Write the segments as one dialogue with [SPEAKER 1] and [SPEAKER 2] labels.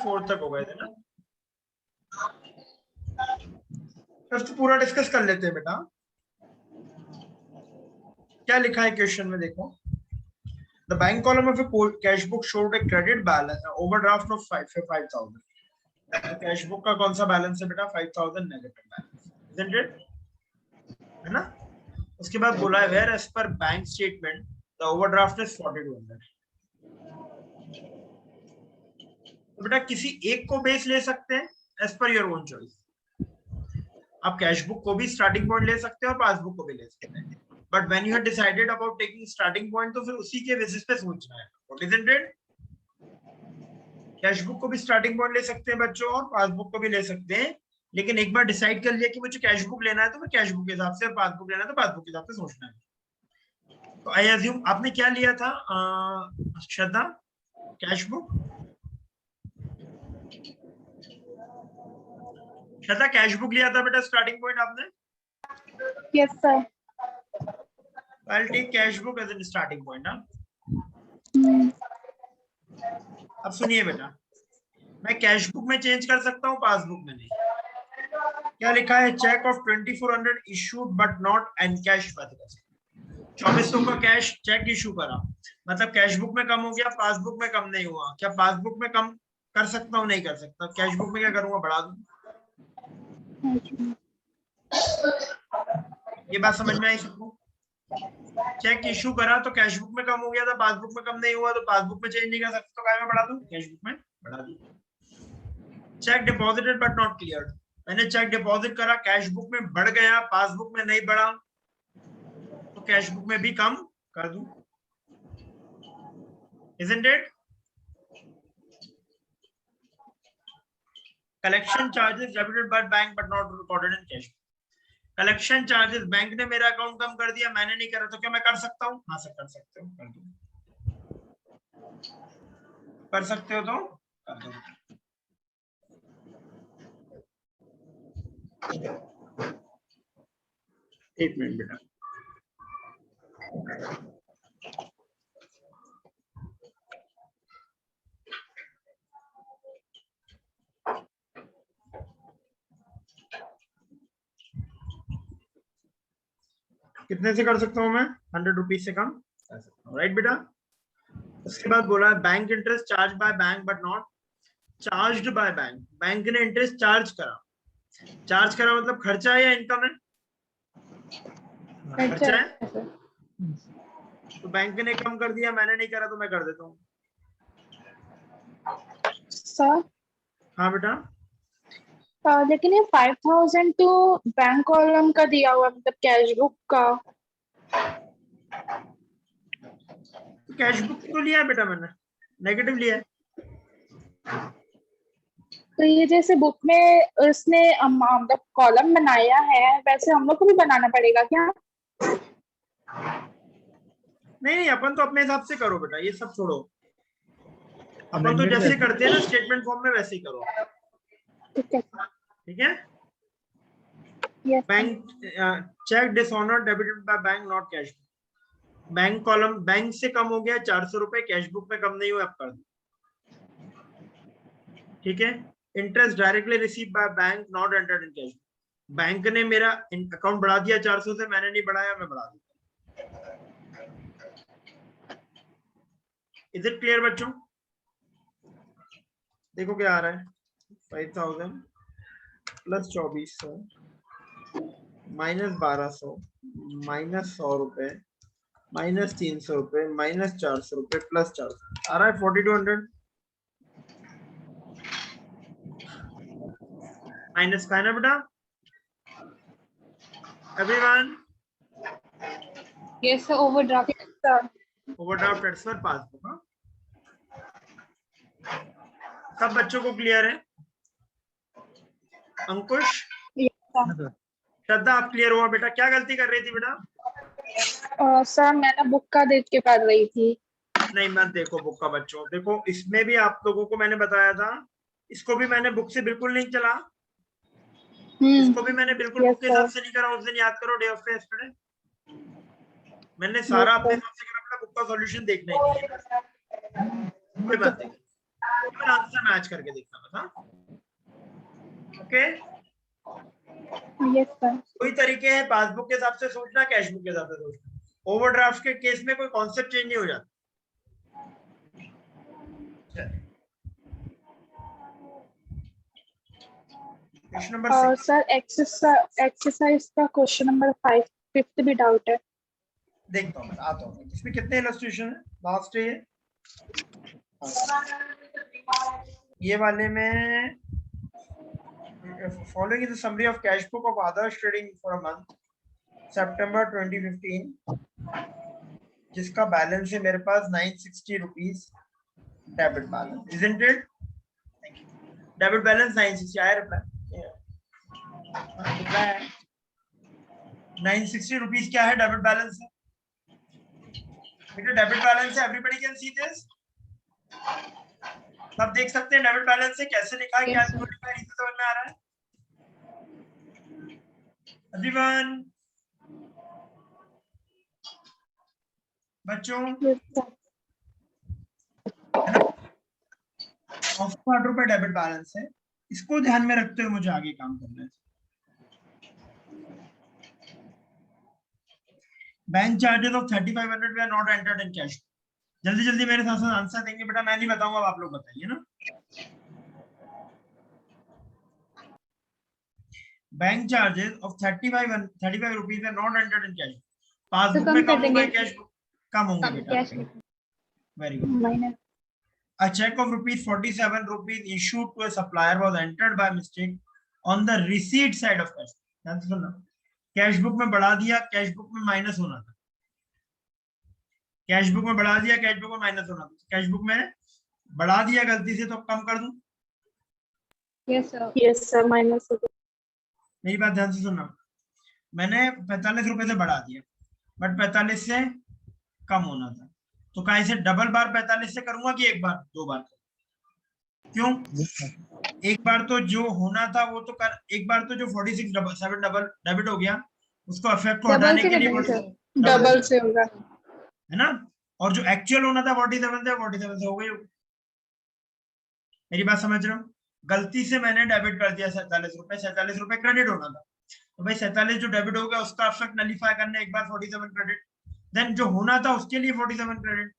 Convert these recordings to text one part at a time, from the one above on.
[SPEAKER 1] 4 तक हो गए थे ना। फिफ्थ पूरा डिस्कस कर लेते हैं बेटा। क्या लिखा है क्वेश्चन में देखो। The bank column of a cash book showed a credit balance overdraft of 5,000. तो कैश बुक का कौन सा बैलेंस है बेटा? 5,000 नेगेटिव बैलेंस, isn't it? है ना। उसके बाद बोला है where as per bank statement the overdraft is 4,200. तो बेटा किसी एक को बेस ले सकते हैं as per your own choice. आप कैश बुक को भी स्टार्टिंग पॉइंट ले सकते हैं और पासबुक को भी ले सकते हैं, but when you have decided about taking starting point तो फिर उसी के बेसिस पे सोचना है, isn't it? कैश बुक को भी स्टार्टिंग पॉइंट ले सकते हैं बच्चों और पासबुक को भी ले सकते हैं, लेकिन एक बार डिसाइड कर लिया कि मुझे कैश बुक लेना है तो मैं कैश बुक के हिसाब से, और पासबुक लेना है तो पासबुक के हिसाब से सोचना है। तो आई अज्यूम आपने क्या लिया था Shraddha? Cash book. Shraddha cash book लिया था बेटा स्टार्टिंग पॉइंट आपने?
[SPEAKER 2] Yes sir.
[SPEAKER 1] I'll take cash book as a starting point ना। अब सुनिए बेटा, मैं कैश बुक में चेंज कर सकता हूँ, पासबुक में नहीं। क्या लिखा है? Cheque of 2400 issued but not encash 2400 का कैश चेक इशू करा, मतलब कैश बुक में कम हो गया, पासबुक में कम नहीं हुआ। क्या पासबुक में कम कर सकता हूँ? नहीं कर सकता। कैश बुक में क्या करूंगा? बढ़ा दूं। ये बात समझ में आई सबको? चेक इशू करा तो कैश बुक में कम हो गया था, पासबुक में कम नहीं हुआ, तो पासबुक में चेंज नहीं कर सकता, तो काय में बढ़ा दूं? कैश बुक में बढ़ा दूं। Check deposited but not cleared, मैंने चेक डिपॉजिट करा, कैश बुक में बढ़ गया, पासबुक में नहीं बढ़ा, तो कैश बुक में भी कम कर दूं, isn't it? Collection charges debited by bank but not recorded in cash. Collection charges bank ने मेरा अकाउंट कम कर दिया, मैंने नहीं करा, तो क्या मैं कर सकता हूँ? हाँ सर कर सकते हो, कर दो। कर सकते हो तो कर दो। एक मिनट बेटा। कितने से कर सकता हूं मैं? 100 रुपीज से कम कर सकता हूँ, राइट बेटा। उसके बाद बोला है bank interest charge by bank but not charged by bank. Bank ने इंटरेस्ट चार्ज करा, चार्ज करा मतलब खर्चा है या इनकम है? खर्चा है। तो बैंक ने कम कर दिया, मैंने नहीं करा, तो मैं कर देता हूँ।
[SPEAKER 2] सर
[SPEAKER 1] हाँ बेटा।
[SPEAKER 2] लेकिन ये 5,000 तो बैंक कॉलम का दिया हुआ, मतलब कैश बुक का।
[SPEAKER 1] तो कैश बुक तो लिया है बेटा मैंने, नेगेटिव लिया है।
[SPEAKER 2] तो ये जैसे बुक में उसने मतलब कॉलम बनाया है, वैसे हम लोग को भी बनाना पड़ेगा क्या?
[SPEAKER 1] नहीं, अपन तो अपने हिसाब से करो बेटा, ये सब छोड़ो। अपन तो जैसे करते हैं ना स्टेटमेंट फॉर्म में, वैसे ही करो,
[SPEAKER 2] ठीक है।
[SPEAKER 1] ठीक है। Bank cheque dishonour debited by bank not cash. Bank column bank से कम हो गया 400 रुपए, कैश बुक में कम नहीं हुआ, अब कर दो, ठीक है। Interest directly receive by bank not entered in cash. Bank ने मेरा अकाउंट बढ़ा दिया 400 से, मैंने नहीं बढ़ाया, मैं बढ़ा दूं। इज इट क्लियर बच्चों? देखो क्या आ रहा है, 5,000 प्लस 2400 माइनस 1200 माइनस 100 रुपए माइनस 300 रुपए माइनस 400 रुपए प्लस 400 आ रहा है 4,200 माइनस का है ना बेटा everyone?
[SPEAKER 2] Yes sir. Overdraft
[SPEAKER 1] transfer passbook. हाँ सब बच्चों को क्लियर है? अंकुश श्रद्धा आप क्लियर हुआ बेटा? क्या गलती कर रही थी बेटा?
[SPEAKER 2] सर मैं ना बुक का देख के पढ़ रही थी।
[SPEAKER 1] नहीं मत देखो बुक का बच्चों, देखो इसमें भी आप लोगों को मैंने बताया था, इसको भी मैंने बुक से बिल्कुल नहीं चला, इसको भी मैंने बिल्कुल बुक के हिसाब से नहीं करा। उस दिन याद करो, डे ऑफ यस्टरडे मैंने सारा अपने हिसाब से करा बेटा, बुक का सॉल्यूशन देखना ही नहीं है, कोई बात नहीं। आंसर मैच करके देखना बता। Okay,
[SPEAKER 2] yes sir.
[SPEAKER 1] कोई तरीके हैं पासबुक के हिसाब से सोचना, कैशबुक के हिसाब से सोचना। ओवरड्राफ्ट के केस में कोई कॉन्सेप्ट चेंज नहीं हो जाता। क्वेश्चन नंबर 6
[SPEAKER 2] सर एक्सरसाइज का क्वेश्चन नंबर 5 5th भी डाउट है।
[SPEAKER 1] देखता हूँ मैं, आता हूँ। इसमें कितने इलस्ट्रेशन है? लास्ट है ये वाले में। Following is the summary of cash book of Adarsh trading for a month September 2015, जिसका बैलेंस है मेरे पास 960 rupees debit balance, isn't it? Debit balance 960 आया रिप्लाई? 960 रुपीज क्या है? डेबिट बैलेंस है बेटा, डेबिट बैलेंस है। एवरीबॉडी कैन सी दिस, सब देख सकते हैं डेबिट बैलेंस से कैसे लिखा है, क्या लिखा है, इसे समझ में आ रहा है एवरीवन? बच्चों ₹8 डेबिट बैलेंस है, इसको ध्यान में रखते हुए मुझे आगे काम करना है। Bank charges of 3500 they are not entered in cash. जल्दी जल्दी मेरे साथ साथ आंसर देंगे बेटा, मैं नहीं बताऊंगा, आप लोग बताइए ना। Bank charges of 35 rupees are not entered in cash. Passbook में कम होंगे, कैश कम होंगे बेटा। Very good. A check of ₹47 issued to a supplier was entered by mistake on the receipt side of cash. ध्यान से सुनना, कैश बुक में बढ़ा दिया, कैश बुक में माइनस होना था। कैश बुक में बढ़ा दिया, कैश बुक में माइनस होना था। कैश बुक में बढ़ा दिया गलती से, तो कम कर दूं?
[SPEAKER 2] यस सर माइनस हो गया।
[SPEAKER 1] मेरी बात ध्यान से सुनना, मैंने 45 रुपए से बढ़ा दिया, बट 45 से कम होना था, तो क्या इसे डबल बार 45 से करूंगा कि एक बार, दो बार? क्यों? एक बार तो जो होना था वो तो कर, एक बार तो जो 46 डबल डेबिट हो गया, उसको इफेक्ट को हटाने के लिए
[SPEAKER 2] डबल से होगा,
[SPEAKER 1] है ना? और जो एक्चुअल होना था 47 से, 47 से हो गई। मेरी बात समझ रहे हो? गलती से मैंने डेबिट कर दिया 47 रुपए क्रेडिट होना था, तो भाई 47 जो डेबिट हो गया उसका इफेक्ट नलीफाई करने एक बार 47 क्रेडिट, देन जो होना था उसके लिए 47 क्रेडिट,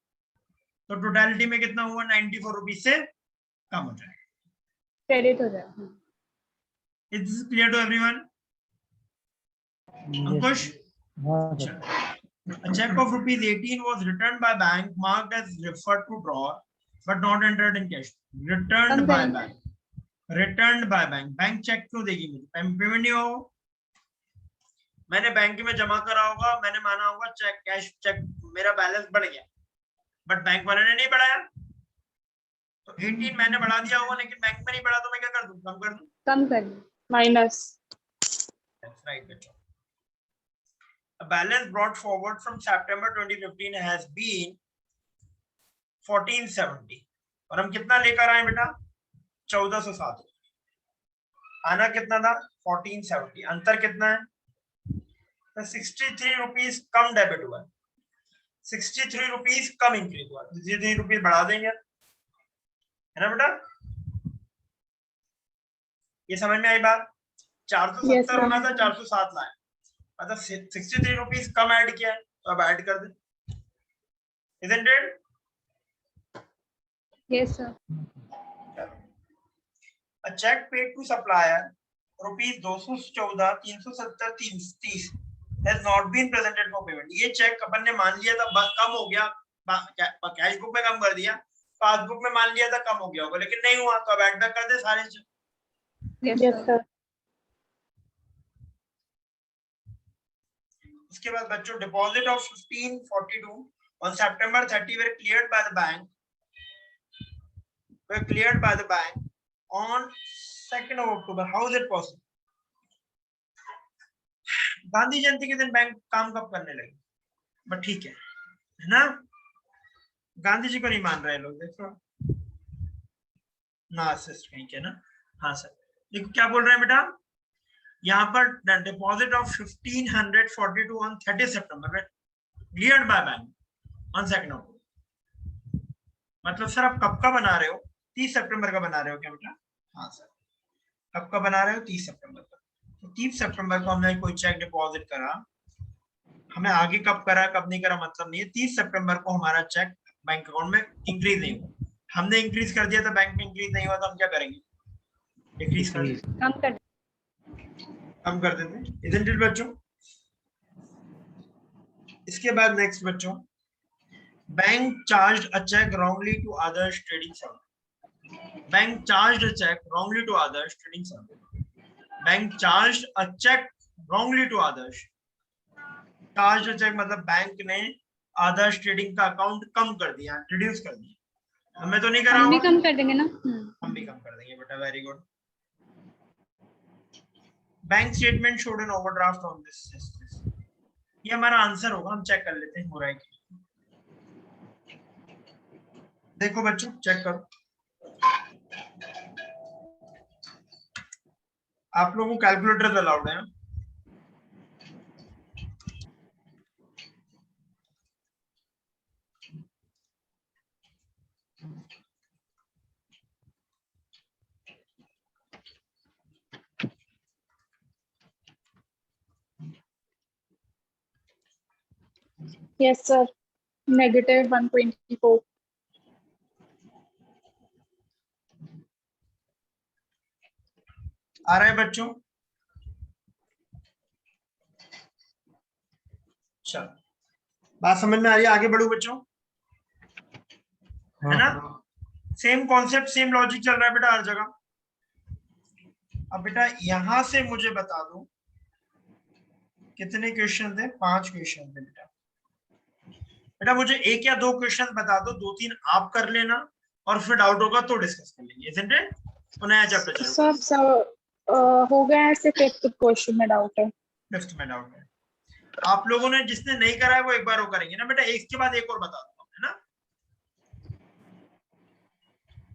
[SPEAKER 1] तो टोटलिटी में कितना हुआ? 94 रुपीज से कम हो जाएगा,
[SPEAKER 2] क्रेडिट हो जाएगा।
[SPEAKER 1] Is this clear to everyone? Ankush? A check of ₹18 was returned by bank marked as referred to drawer but not entered in cash. Returned by bank. Returned by bank. Bank cheque क्यों देगी मुझे? Payment नहीं हो, मैंने bank में जमा करा होगा, मैंने माना होगा चेक, कैश चेक, मेरा बैलेंस बढ़ गया, बट बैंक वाले ने नहीं बढ़ाया, तो 18 मैंने बढ़ा दिया होगा, लेकिन बैंक में नहीं बढ़ा, तो मैं क्या कर दूं? कम कर दूं?
[SPEAKER 2] कम कर माइनस।
[SPEAKER 1] That's right, बेटा। A balance brought forward from September 2015 has been 1470, और हम कितना लेकर आए बेटा? 1407। आना कितना था? 1470। अंतर कितना है? तो 63 रुपीज कम डेबिट हुआ, 63 रुपीज कम इंक्रीज हुआ, 3 रुपीज बढ़ा देंगे, है ना बेटा? ये समझ में आई बात? 470 होना था, 407 लाए, मतलब 63 रुपीज कम ऐड किया है, तो अब ऐड कर दे, isn't it?
[SPEAKER 2] Yes sir.
[SPEAKER 1] A check paid to supplier ₹214,370.30 has not been presented for payment. ये चेक अपन ने मान लिया था कम हो गया, कैश बुक में कम कर दिया, पासबुक में मान लिया था कम हो गया होगा, लेकिन नहीं हुआ, तो अब ऐड बैक कर दे सारे चेक।
[SPEAKER 2] Yes sir.
[SPEAKER 1] उसके बाद बच्चों, deposit of 1542 on September 30 were cleared by the bank, on 2nd of October. How is it possible? Gandhi Jayanti के दिन बैंक काम कब करने लगे? बट ठीक है ना, गांधी जी को नहीं मान रहे लोग, देखो ना असिस्ट कहीं के ना। हाँ सर, देखो क्या बोल रहे हैं बेटा, यहाँ पर deposit of 1542 on 30 September cleared by bank on 2nd October। मतलब सर आप कब का बना रहे हो? 30 सितंबर का बना रहे हो क्या बेटा? हाँ सर। कब का बना रहे हो? 30 सितंबर का। तो 30 सितंबर को हमने कोई चेक डिपॉजिट करा, हमें आगे कब करा कब नहीं करा मतलब नहीं है। 30 सितंबर को हमारा चेक बैंक अकाउंट में इंक्रीज नहीं हुआ, हमने इंक्रीज कर दिया था, बैंक में इंक्रीज नहीं हुआ तो हम क्या करेंगे? डिक्रीज कर देते, कम कर देते। इजंट इट बच्चों? इसके बाद नेक्स्ट बच्चों, bank charge a cheque wrongly to others trading service. Bank charge a cheque wrongly to others trading service. Bank charge a cheque wrongly to others. Charge a cheque मतलब bank ने Adarsh trading का account कम कर दिया, reduce कर दिया। हमें तो नहीं करा
[SPEAKER 3] हम भी
[SPEAKER 1] होगा,
[SPEAKER 3] कम कर देंगे ना।
[SPEAKER 1] हम भी कम कर देंगे बेटा, very good. Bank statement showed an overdraft on this. ये हमारा आंसर होगा, हम चेक कर लेते हैं हो रहा है कि। देखो बच्चों चेक करो, आप लोगों को कैलकुलेटर अलाउड है।
[SPEAKER 2] Yes, sir. -124.
[SPEAKER 1] आ रहा है बच्चों? चलो बात समझ में आ रही है, आगे बढ़ो बच्चों, है ना? सेम कॉन्सेप्ट सेम लॉजिक चल रहा है बेटा हर जगह। अब बेटा यहां से मुझे बता दो कितने क्वेश्चन थे? 5 क्वेश्चन थे बेटा। बेटा मुझे एक या दो क्वेश्चन बता दो, 2-3 आप कर लेना और फिर डाउट होगा तो डिस्कस कर लेंगे, isn't it? तो नया चैप्टर चलो।
[SPEAKER 2] सर हो गया है, सिर्फ 5th क्वेश्चन में डाउट है।
[SPEAKER 1] 5th में डाउट है। आप लोगों ने जिसने नहीं करा है वो एक बार वो करेंगे ना बेटा, एक के बाद एक और बता दूंगा, है ना?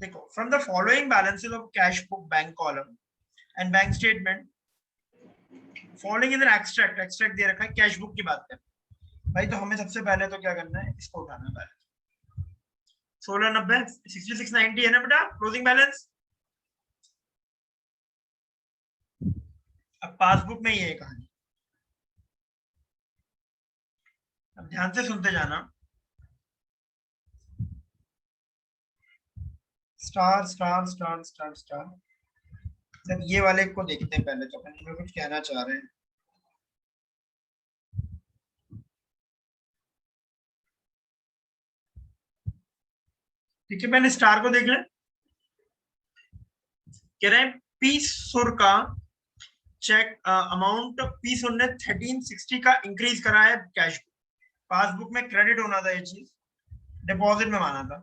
[SPEAKER 1] देखो, from the following balances of cash book, bank column and bank statement, following in extract, extract दे रखा है, कैश बुक की बात करें भाई, तो हमें सबसे पहले तो क्या करना है, इसको उठाना है बैलेंस। 1690 6690 है ना बेटा क्लोजिंग बैलेंस। अब पासबुक में ये है कहानी, अब ध्यान से सुनते जाना। Star star star star star, जब ये वाले को देखते हैं पहले तो अपन कुछ कहना चाह रहे हैं। ठीक है, मैंने स्टार को देख लें। कह रहे हैं पी सुर का चेक अमाउंट पी सुर ने 1360 का इंक्रीज करा है कैश बुक, पासबुक में क्रेडिट होना था, ये चीज डिपॉजिट में माना था।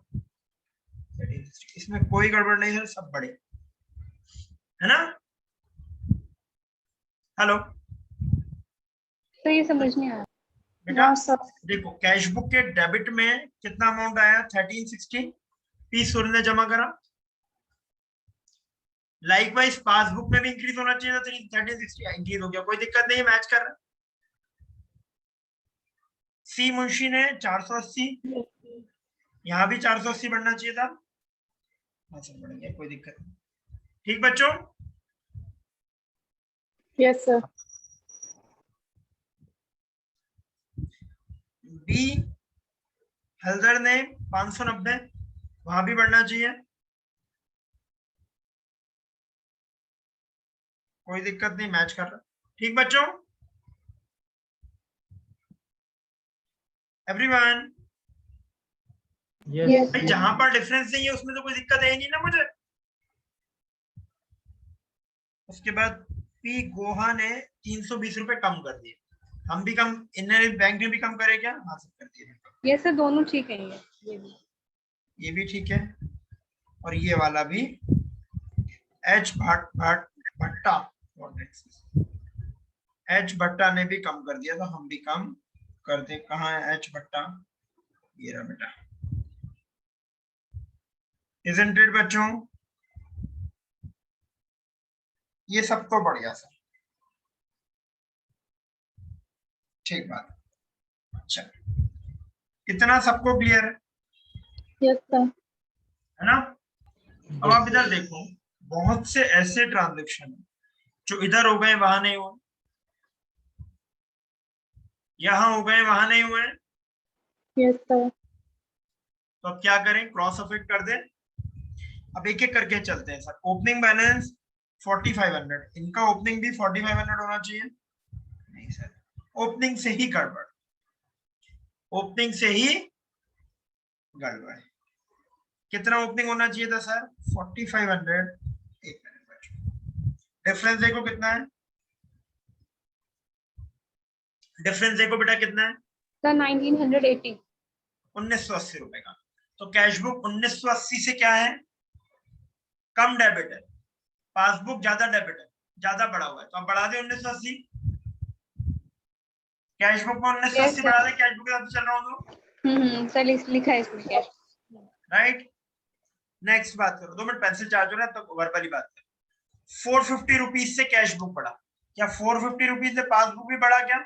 [SPEAKER 1] इसमें कोई गड़बड़ नहीं है, सब बड़े है ना? हेलो,
[SPEAKER 3] तो ये समझ नहीं आया
[SPEAKER 1] बेटा
[SPEAKER 2] हाँ सर।
[SPEAKER 1] देखो, कैश बुक के डेबिट में कितना अमाउंट आया? 1360 पी सुर ने जमा करा। लाइकवाइज पासबुक में भी इंक्रीज होना चाहिए था, 1360 इंक्रीज हो गया, कोई दिक्कत नहीं है, मैच कर रहा। सी मुंशी ने 480, यहाँ भी 480 बढ़ना चाहिए था, बढ़ गया, कोई दिक्कत नहीं। ठीक बच्चों?
[SPEAKER 2] Yes sir.
[SPEAKER 1] बी हल्दर ने 590, वहां भी बढ़ना चाहिए, कोई दिक्कत नहीं, मैच कर रहा। ठीक बच्चों? एवरीवन? भाई जहां पर डिफरेंस नहीं है उसमें तो कोई दिक्कत है ही नहीं ना मुझे। उसके बाद पी गोहा ने 320 रुपए कम कर दिए, हम भी कम, इंडियन बैंक ने भी कम करे क्या? हाँ सब कर दिए।
[SPEAKER 3] ये सर दोनों ठीक है,
[SPEAKER 1] ये भी ठीक है, और ये वाला भी एच भट्टा एच भट्टा ने भी कम कर दिया, तो हम भी कम कर दे। कहाँ है एच भट्टा? ये रहा बेटा। Isn't it बच्चों? ये सब तो बढ़िया सर, ठीक बात। अच्छा, इतना सबको क्लियर है?
[SPEAKER 2] Yes sir.
[SPEAKER 1] है ना? अब आप इधर देखो, बहुत से ऐसे ट्रांजेक्शन जो इधर हो गए वहां नहीं हुए, यहां हो गए वहां नहीं हुए,
[SPEAKER 2] यस सर।
[SPEAKER 1] तो अब क्या करें, क्रॉस अफेक्ट कर दें। अब एक एक करके चलते हैं सर। ओपनिंग बैलेंस 4500, इनका ओपनिंग भी 4500 होना चाहिए। नहीं सर, ओपनिंग से ही गड़बड़, ओपनिंग से ही गड़बड़। कितना ओपनिंग होना चाहिए था सर? 4500। एक मिनट, डिफरेंस देखो कितना है, डिफरेंस देखो बेटा कितना है,
[SPEAKER 3] सर 1980।
[SPEAKER 1] 1980 रुपए का। तो कैश बुक 1980 से क्या है, कम डेबिट है, पासबुक ज्यादा डेबिट है, ज्यादा बढ़ा हुआ है, तो आप बढ़ा दे 1980। कैश बुक में 1980
[SPEAKER 3] Yes,
[SPEAKER 1] बढ़ा
[SPEAKER 3] sir.
[SPEAKER 1] दे, कैश बुक के साथ चल रहा हूँ तो
[SPEAKER 3] सर लिखा है इसमें कैश।
[SPEAKER 1] राइट। नेक्स्ट बात करो, 2 मिनट पेंसिल चार्ज हो रहा है तो वर्बली बात करो। 450 रुपीज से कैश बुक बढ़ा, क्या 450 रुपीज से पासबुक भी बढ़ा क्या?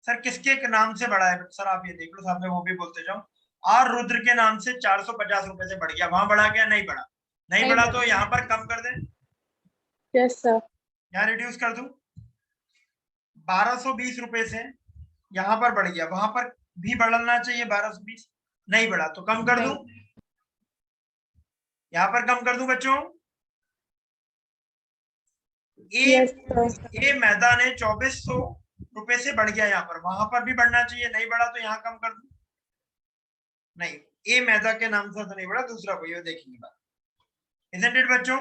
[SPEAKER 1] सर किसके नाम से बढ़ा है सर? आप ये देख लो, सामने वो भी बोलते जाओ। आर रुद्र के नाम से 450 रुपए से बढ़ गया, वहां बढ़ा क्या? नहीं बढ़ा। नहीं
[SPEAKER 3] नहीं
[SPEAKER 1] बढ़ा
[SPEAKER 3] बढ़ा।
[SPEAKER 1] तो यहाँ पर कम कर दे,
[SPEAKER 2] यस सर।
[SPEAKER 1] यहाँ रिड्यूस कर दूं। 1220 रुपए से यहाँ पर बढ़ गया, वहां पर भी बढ़ना चाहिए 1220, नहीं बढ़ा तो कम कर दूं, यहाँ पर कम कर दूं बच्चों।
[SPEAKER 2] Yes sir.
[SPEAKER 1] ए मैदान है 2400 रुपए से बढ़ गया, यहाँ पर वहां पर भी बढ़ना चाहिए, नहीं बढ़ा तो यहाँ कम कर दूं। नहीं, ए मैदा के नाम से तो नहीं बढ़ा, दूसरा कोई हो, देखेंगे बात। Isn't it बच्चों?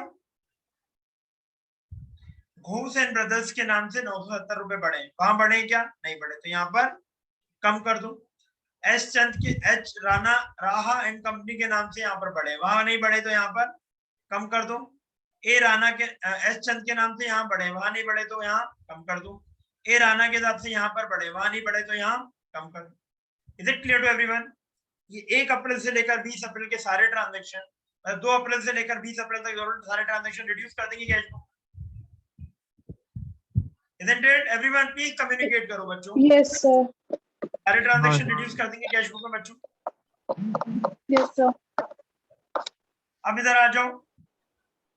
[SPEAKER 1] घोष एंड ब्रदर्स के नाम से 970 रुपए बढ़े, वहां बढ़े क्या? नहीं बढ़े, तो यहाँ पर कम कर दो। एस चंद के एच राणा राहा एंड कंपनी के नाम से यहाँ पर बढ़े, वहां नहीं बढ़े तो यहाँ पर कम कर दो। ए राणा के एस चंद के नाम से यहाँ बढ़े, वहां नहीं बढ़े तो यहाँ कम कर दो। ए राणा के हिसाब से यहाँ पर बढ़े, वहां नहीं बढ़े तो यहाँ कम कर दो। Is it clear to everyone? ये 1 अप्रैल से लेकर 20 अप्रैल के सारे ट्रांजेक्शन, 2 अप्रैल से लेकर 20 अप्रैल तक सारे ट्रांजेक्शन रिड्यूस कर देंगे कैश को। Isn't it? Everyone please communicate करो बच्चों।
[SPEAKER 2] Yes sir.
[SPEAKER 1] सारे ट्रांजेक्शन रिड्यूस कर देंगे कैश बुक में बच्चों।
[SPEAKER 2] Yes sir.
[SPEAKER 1] अब इधर आ जाओ,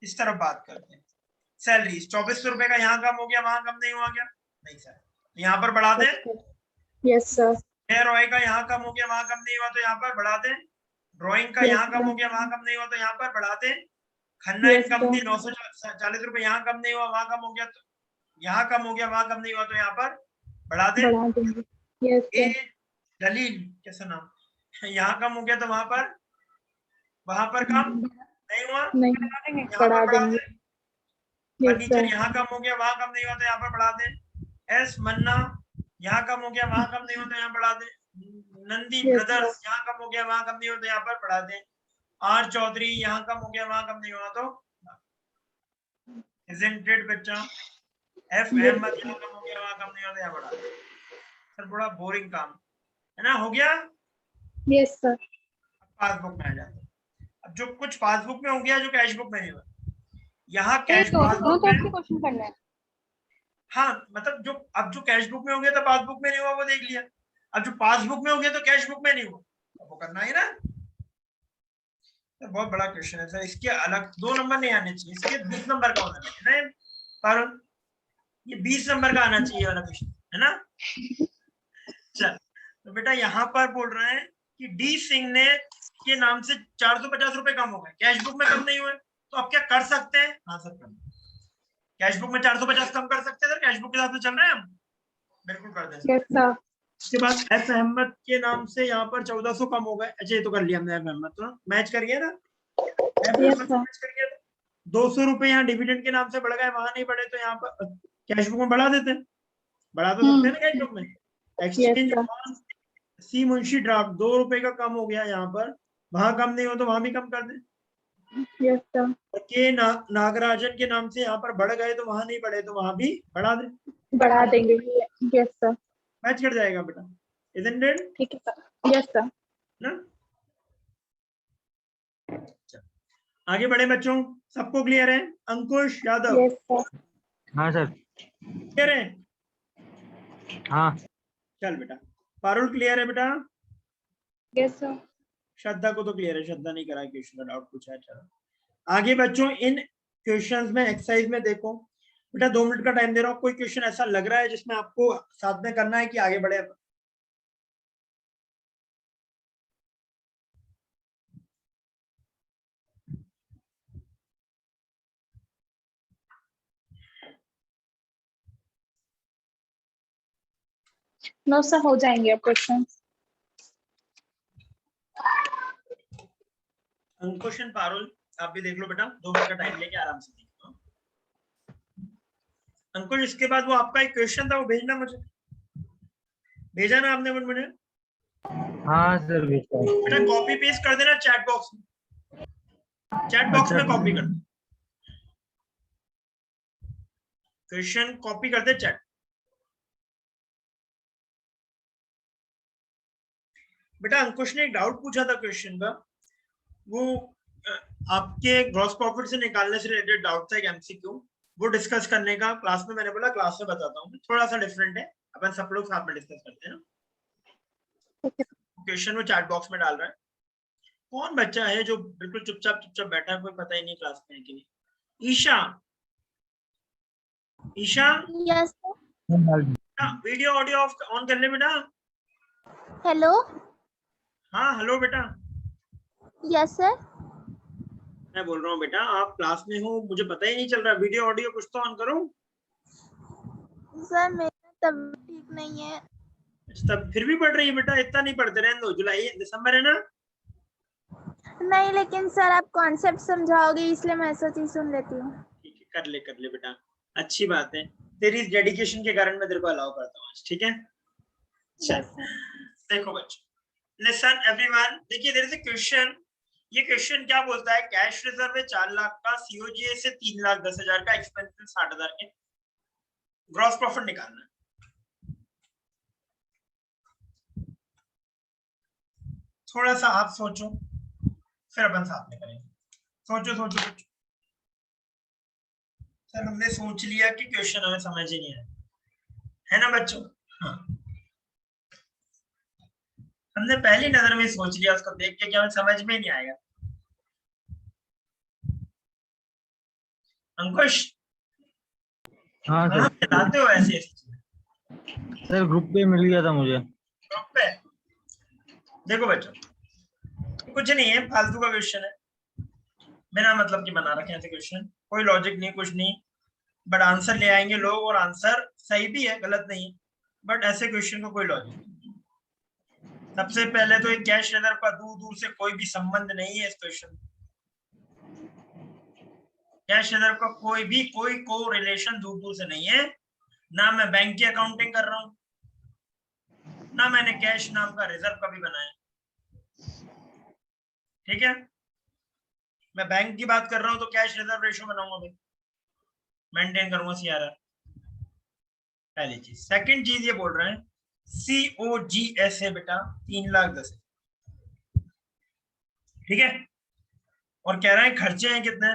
[SPEAKER 1] इस तरफ बात करते हैं। सैलरी 2400 रुपए का यहाँ कम हो गया, वहां कम नहीं हुआ क्या? नहीं सर, यहाँ पर बढ़ा दे।
[SPEAKER 2] Yes sir.
[SPEAKER 1] रॉय का यहाँ कम हो गया, वहां कम नहीं हुआ तो यहाँ पर बढ़ा दे। ड्राइंग का यहाँ कम हो गया, वहां कम नहीं हुआ तो यहाँ पर बढ़ा दे। खन्ना एंड कंपनी 940 रुपए, यहाँ कम नहीं हुआ, वहां कम हो गया, तो यहाँ कम हो गया, वहां कम नहीं हुआ तो यहाँ पर बढ़ा दे। ए दलील कैसा नाम, यहाँ कम हो गया तो वहां पर कम नहीं हुआ, यहाँ पर बढ़ा दे। फर्नीचर यहाँ कम हो गया, वहां कम नहीं हुआ तो यहाँ पर बढ़ा दे। एस मन्ना यहाँ कम हो गया, वहां कम नहीं हुआ तो यहाँ बढ़ा दे। नंदी ब्रदर्स यहाँ कम हो गया, वहां कम नहीं हुआ तो यहाँ पर बढ़ा दे। आर चौधरी यहाँ कम हो गया, वहां कम नहीं हुआ तो। Isn't it बच्चा? एफ अहमद यहाँ कम हो गया, वहां कम नहीं हुआ तो यहाँ बढ़ा दे। सर बड़ा बोरिंग काम है ना, हो गया?
[SPEAKER 2] Yes sir.
[SPEAKER 1] पासबुक में आ जाते हैं। अब जो कुछ पासबुक में हो गया जो कैश बुक में नहीं हुआ, यहाँ कैश
[SPEAKER 3] तो
[SPEAKER 1] पासबुक में,
[SPEAKER 3] क्वेश्चन करना है।
[SPEAKER 1] हाँ मतलब जो अब जो कैश बुक में हो गया तो पासबुक में नहीं हुआ, वो देख लिया। अब जो पासबुक में हो गया तो कैश बुक में नहीं हुआ, तो वो करना है ना। तो बहुत बड़ा क्वेश्चन है सर, इसके अलग 2 नंबर नहीं आने चाहिए, इसके 20 नंबर का होना चाहिए ना पारुल, ये 20 नंबर का आना चाहिए वाला क्वेश्चन है ना। चल तो बेटा यहाँ पर बोल रहे हैं कि डी सिंह ने के नाम से 450 रुपए कम हो गए, कैश बुक में कम नहीं हुए, तो अब क्या कर सकते हैं? हाँ सर कर, कैश बुक में 450 कम कर सकते हैं सर, कैश बुक के साथ में चल रहे हैं हम, बिल्कुल कर दें।
[SPEAKER 2] Yes sir.
[SPEAKER 1] उसके बाद एफ अहमद के नाम से यहाँ पर 1400 कम हो गए, अच्छा ये तो कर लिया हमने, एफ अहमद तो मैच कर गया ना, एफ अहमद मैच कर गया। 200 रुपए यहाँ डिविडेंड के नाम से बढ़ गए, वहां नहीं बढ़े तो यहाँ पर कैश बुक में बढ़ा देते, बढ़ा तो सकते हैं ना कैश बुक में। एक्सचेंज सी मुंशी ड्राफ्ट 2 रुपए का कम हो गया, यहाँ पर वहां कम नहीं हो तो वहां भी कम कर दे।
[SPEAKER 2] Yes sir.
[SPEAKER 1] के नागराजन के नाम से यहाँ पर बढ़ गए तो वहां नहीं बढ़े तो वहां भी बढ़ा दे,
[SPEAKER 2] बढ़ा देंगे। Yes sir.
[SPEAKER 1] मैच कर जाएगा बेटा, isn't it?
[SPEAKER 2] ठीक है सर। Yes sir.
[SPEAKER 1] ना आगे बढ़े बच्चों, सबको क्लियर है? अंकुश यादव?
[SPEAKER 2] Yes sir.
[SPEAKER 4] हाँ सर।
[SPEAKER 1] क्लियर है?
[SPEAKER 4] हाँ
[SPEAKER 1] चल बेटा, पारुल क्लियर है बेटा?
[SPEAKER 3] Yes sir.
[SPEAKER 1] श्रद्धा को तो क्लियर है, श्रद्धा नहीं करा क्वेश्चन का डाउट पूछा है। चलो आगे बच्चों इन क्वेश्चंस में एक्सरसाइज में देखो बेटा, 2 मिनट का टाइम दे रहा हूँ। कोई क्वेश्चन ऐसा लग रहा है जिसमें आपको साथ में करना है कि आगे बढ़े?
[SPEAKER 2] नो सर, हो जाएंगे अब क्वेश्चन।
[SPEAKER 1] क्वेश्चन पारुल आप भी देख लो बेटा, 2 मिनट का टाइम लेके आराम से देख लो। अंकुश, इसके बाद वो आपका एक क्वेश्चन था, वो भेजना मुझे, भेजा ना आपने मुझे?
[SPEAKER 4] हाँ सर भेजता हूँ।
[SPEAKER 1] बेटा कॉपी पेस्ट कर देना चैट बॉक्स में, चैट बॉक्स में कॉपी कर दे, क्वेश्चन कॉपी कर दे चैट। बेटा अंकुश ने एक डाउट पूछा था क्वेश्चन का, वो आपके ग्रॉस प्रॉफिट से निकालने से रिलेटेड डाउट था, एक एमसीक्यू, वो डिस्कस करने का क्लास में। मैंने बोला क्लास में बताता हूँ, थोड़ा सा डिफरेंट है, अपन सब लोग साथ में डिस्कस करते हैं ना। क्वेश्चन वो चैट बॉक्स में डाल रहा है। कौन बच्चा है जो बिल्कुल चुपचाप बैठा है, कोई पता ही नहीं क्लास में है कि नहीं? Isha, Isha
[SPEAKER 3] yes
[SPEAKER 1] video audio on कर ले बेटा।
[SPEAKER 3] हेलो
[SPEAKER 1] हाँ हेलो बेटा,
[SPEAKER 3] यस सर
[SPEAKER 1] मैं बोल रहा हूँ बेटा आप क्लास में हो, मुझे पता ही नहीं चल रहा, वीडियो ऑडियो कुछ तो ऑन करो।
[SPEAKER 3] सर मेरा तबीयत ठीक नहीं है।
[SPEAKER 1] तब फिर भी पढ़ रही है बेटा, इतना नहीं पढ़ते रहने दो, जुलाई दिसंबर है ना।
[SPEAKER 3] नहीं लेकिन सर आप कॉन्सेप्ट समझाओगे इसलिए मैं ऐसा चीज सुन लेती हूँ।
[SPEAKER 1] ठीक है, कर ले बेटा, अच्छी बात है, तेरी इस डेडिकेशन के कारण मैं तेरे को अलाउ करता हूँ आज, ठीक है? चल देखो बच्चों, लिसन एवरीवन, देखिए देयर इज अ क्वेश्चन। ये क्वेश्चन क्या बोलता है, कैश रिजर्व है 4 लाख का, सीओजीए से 3,10,000 का, एक्सपेंसेस 60,000 के, ग्रॉस प्रॉफिट निकालना है। थोड़ा सा आप सोचो, फिर अपन साथ में करेंगे। सोचो। सर हमने सोच लिया कि क्वेश्चन हमें समझ ही नहीं आया, है ना बच्चों? हाँ, हमने पहली नजर में सोच लिया, उसको देख के कि हमें समझ में नहीं आएगा। अंकुश,
[SPEAKER 4] हाँ
[SPEAKER 1] कहाँ
[SPEAKER 4] सर।
[SPEAKER 1] से लाते हो ऐसे?
[SPEAKER 4] सर ग्रुप पे मिल गया था मुझे।
[SPEAKER 1] ग्रुप पे? देखो बच्चों, कुछ नहीं है, फालतू का क्वेश्चन है, बिना मतलब की बना रखे ऐसे क्वेश्चन, कोई लॉजिक नहीं, कुछ नहीं, बट आंसर ले आएंगे लोग, और आंसर सही भी है, गलत नहीं है, बट ऐसे क्वेश्चन का कोई लॉजिक नहीं। सबसे पहले तो एक कैश रिजर्व का दूर से कोई भी संबंध नहीं है इस क्वेश्चन। कैश रिजर्व का कोई को रिलेशन दूर से नहीं है, ना मैं बैंक की अकाउंटिंग कर रहा हूं, ना मैंने कैश नाम का रिजर्व कभी बनाया, ठीक है? मैं बैंक की बात कर रहा हूं तो कैश रिजर्व रेशियो बनाऊंगा भाई, मेंटेन करूंगा सीआरआर, पहली चीज। सेकंड चीज ये बोल रहे हैं COGS है बेटा 3,10,000, ठीक है? और कह रहे हैं खर्चे हैं कितने,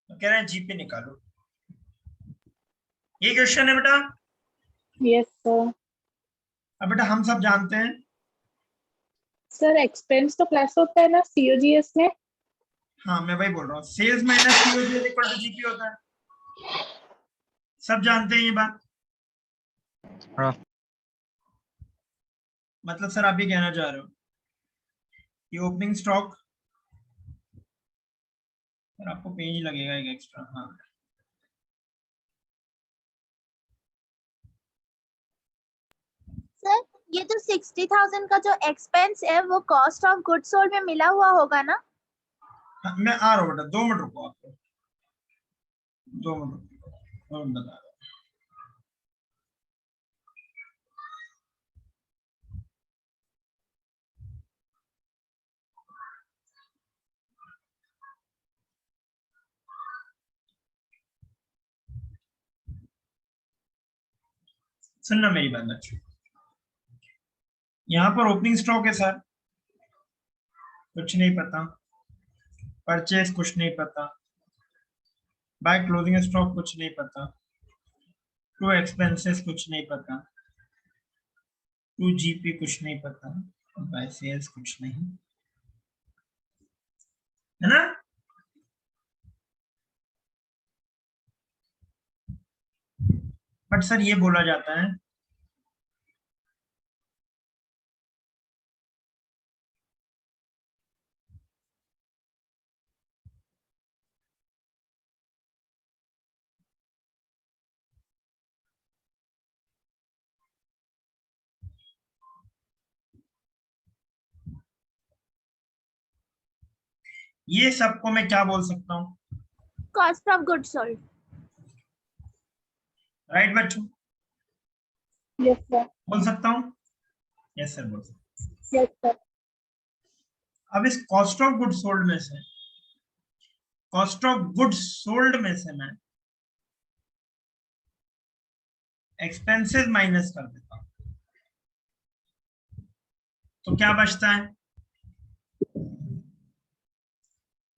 [SPEAKER 1] तो कह रहे हैं जीपी निकालो। ये क्वेश्चन है बेटा।
[SPEAKER 2] Yes sir.
[SPEAKER 1] अब बेटा हम सब जानते हैं,
[SPEAKER 2] सर एक्सपेंस तो प्लस होता है ना सीओजीएस में?
[SPEAKER 1] हाँ मैं वही बोल रहा हूँ, sales minus COGS equal to GP होता है, सब जानते हैं ये बात।
[SPEAKER 4] हाँ
[SPEAKER 1] मतलब सर आप ये कहना चाह रहे हो कि ओपनिंग स्टॉक, सर आपको पेज लगेगा एक एक्स्ट्रा, हाँ
[SPEAKER 3] सर ये जो 60,000 का जो एक्सपेंस है वो कॉस्ट ऑफ गुड्स सोल्ड में मिला हुआ होगा ना?
[SPEAKER 1] हाँ, मैं आ रहा हूँ बेटा, 2 मिनट रुको, आपको 2 मिनट रुको, और बता रहा हूँ। सुनना मेरी बात बच्चों, यहाँ पर ओपनिंग स्टॉक है सर, कुछ नहीं पता, परचेज कुछ नहीं पता, बाय क्लोजिंग स्टॉक कुछ नहीं पता, टू एक्सपेंसेस कुछ नहीं पता, टू जीपी कुछ नहीं पता, बाय सेल्स कुछ नहीं, है ना? बट सर ये बोला जाता है ये सबको मैं क्या बोल सकता हूँ?
[SPEAKER 3] Cost of good sold.
[SPEAKER 1] Right बच्चों,
[SPEAKER 2] यस सर,
[SPEAKER 1] बोल सकता हूँ? यस सर बोल सकता हूँ।
[SPEAKER 2] यस सर,
[SPEAKER 1] अब इस कॉस्ट ऑफ गुड सोल्ड में से, कॉस्ट ऑफ गुड सोल्ड में से मैं एक्सपेंसेस माइनस कर देता हूं, तो क्या बचता है?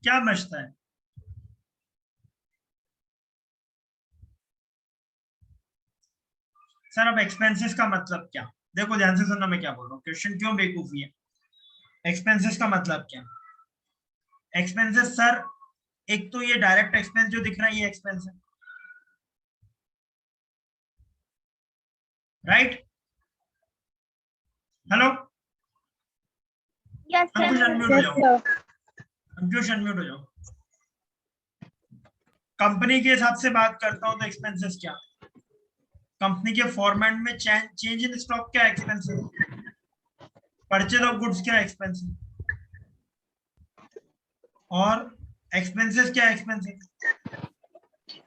[SPEAKER 1] क्या बचता है? सर अब एक्सपेंसेस का मतलब क्या? देखो ध्यान से सुनना मैं क्या बोल रहा हूँ, क्वेश्चन क्यों बेवकूफी है। एक्सपेंसेस का मतलब क्या? एक्सपेंसेस सर, एक तो ये डायरेक्ट एक्सपेंस जो दिख रहा है ये एक्सपेंस है, राइट? हेलो
[SPEAKER 3] यस
[SPEAKER 1] अंकुश,
[SPEAKER 3] सर।
[SPEAKER 1] अनम्यूट हो
[SPEAKER 2] यस
[SPEAKER 1] जाओ।
[SPEAKER 2] सर,
[SPEAKER 1] अंकुश अनम्यूट हो जाओ। कंपनी के हिसाब से बात करता हूं तो एक्सपेंसेस क्या? कंपनी के फॉर्मेट में चेंज इन स्टॉक क्या एक्सपेंस है? परचेज ऑफ गुड्स क्या एक्सपेंस है? और एक्सपेंसेस क्या एक्सपेंस है?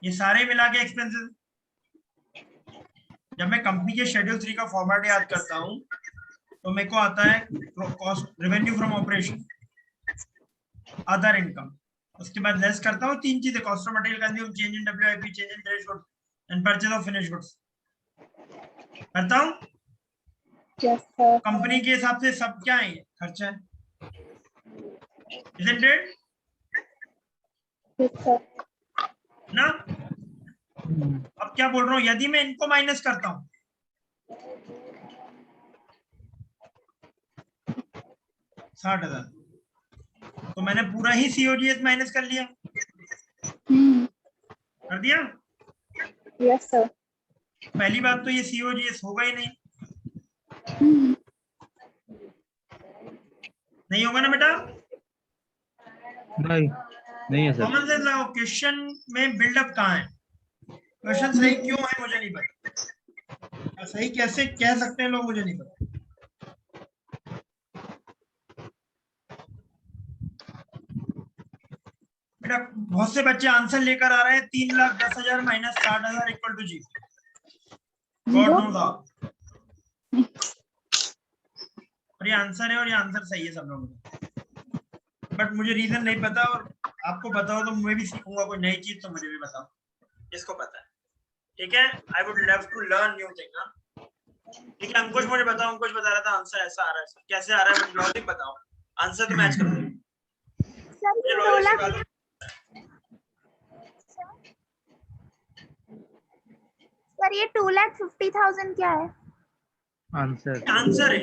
[SPEAKER 1] ये सारे मिला के एक्सपेंसेस। जब मैं कंपनी के शेड्यूल 3 का फॉर्मेट याद करता हूं तो मेरे को आता है cost, revenue from operation, other income, उसके बाद लेस करता हूँ तीन चीजें, cost of material consume, change in WIP, change in finish goods and purchase of finish goods करता हूँ।
[SPEAKER 2] यस सर,
[SPEAKER 1] कंपनी के हिसाब से सब क्या है? खर्चा है, isn't it?
[SPEAKER 2] यस सर,
[SPEAKER 1] ना? अब क्या बोल रहा हूँ, यदि मैं इनको माइनस करता हूँ 60,000, तो मैंने पूरा ही सीओजीएस माइनस कर लिया, कर दिया।
[SPEAKER 2] यस सर,
[SPEAKER 1] पहली बात तो ये सीओजीएस होगा ही नहीं, नहीं होगा ना बेटा?
[SPEAKER 4] नहीं है सर।
[SPEAKER 1] कॉमन सेंस लगाओ, क्वेश्चन में बिल्डअप कहाँ है? क्वेश्चन सही क्यों है मुझे नहीं पता, सही कैसे कह सकते हैं लोग मुझे नहीं पता। बेटा बहुत से बच्चे आंसर लेकर आ रहे हैं 3,10,000 minus 60,000 equal to G. God
[SPEAKER 2] zero,
[SPEAKER 1] knows all. और ये आंसर है और ये आंसर सही है सब लोगों का, बट मुझे रीजन नहीं पता, और आपको पता हो तो मैं भी सीखूंगा कोई नई चीज, तो मुझे भी बताओ जिसको पता है। ठीक है, I would love to learn new thing. ठीक है अंकुश, मुझे बताओ, अंकुश बता रहा था आंसर ऐसा आ रहा है, कैसे आ रहा है? मुझे लॉजिक बताओ, आंसर तो मैच करो।
[SPEAKER 3] सर
[SPEAKER 1] मुझे
[SPEAKER 3] ये 2
[SPEAKER 1] लॉजिक
[SPEAKER 3] लाख,
[SPEAKER 1] सिखा दो।
[SPEAKER 3] सर ये 2,50,000 क्या है?
[SPEAKER 4] आंसर
[SPEAKER 1] आंसर है,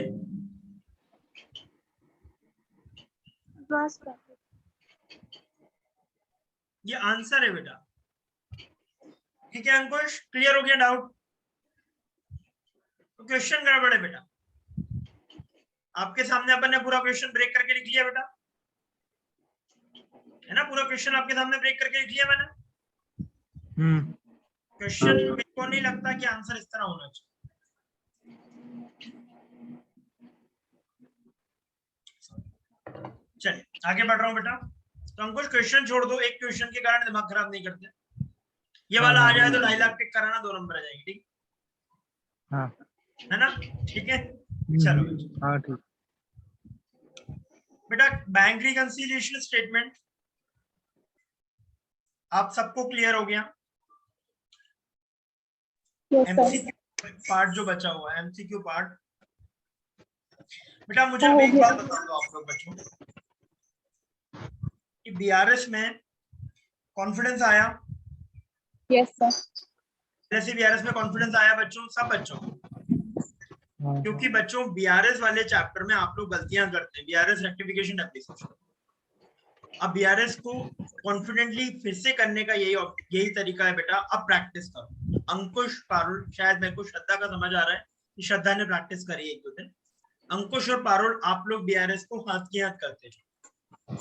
[SPEAKER 3] ग्रॉस प्रॉफिट।
[SPEAKER 1] ये आंसर है बेटा। ठीक है अंकुश, क्लियर हो गया डाउट? तो क्वेश्चन गड़बड़ है बेटा, आपके सामने अपन ने पूरा क्वेश्चन ब्रेक करके लिख लिया बेटा, है ना? पूरा क्वेश्चन आपके सामने ब्रेक करके लिख लिया मैंने। क्वेश्चन मेरे को नहीं लगता कि आंसर इस तरह होना चाहिए। चलिए आगे बढ़ रहा हूं बेटा। तो अंकुश क्वेश्चन छोड़ दो, एक क्वेश्चन के कारण दिमाग खराब नहीं करते। ये वाला आ जाए तो 2.5 लाख टिक कराना, 2 नंबर आ जाएगी, ठीक
[SPEAKER 4] हाँ
[SPEAKER 1] है ना? ठीक है चलो
[SPEAKER 4] हाँ ठीक।
[SPEAKER 1] बेटा, बैंक रिकंसिलिएशन स्टेटमेंट आप सबको क्लियर हो गया?
[SPEAKER 2] यस सर,
[SPEAKER 1] एमसीक्यू पार्ट जो बचा हुआ है, एमसीक्यू पार्ट। बेटा मुझे
[SPEAKER 2] हो
[SPEAKER 1] अब एक
[SPEAKER 2] गया।
[SPEAKER 1] बात बता दो आप लोग बच्चों, कि बीआरएस में कॉन्फिडेंस आया?
[SPEAKER 2] यस सर,
[SPEAKER 1] जैसे बीआरएस में कॉन्फिडेंस आया बच्चों, सब बच्चों को? क्योंकि बच्चों बीआरएस वाले चैप्टर में आप लोग गलतियां करते हैं, बीआरएस रेक्टिफिकेशन एप्लीकेशन। अब बीआरएस को कॉन्फिडेंटली फिर से करने का यही तरीका है बेटा। अब प्रैक्टिस करो। अंकुश, पारुल, शायद मेरे को श्रद्धा का समझ आ रहा है कि श्रद्धा ने प्रैक्टिस करी एक दो दिन। अंकुश और पारुल, आप लोग बीआरएस को हाथ की हाथ करते जाओ,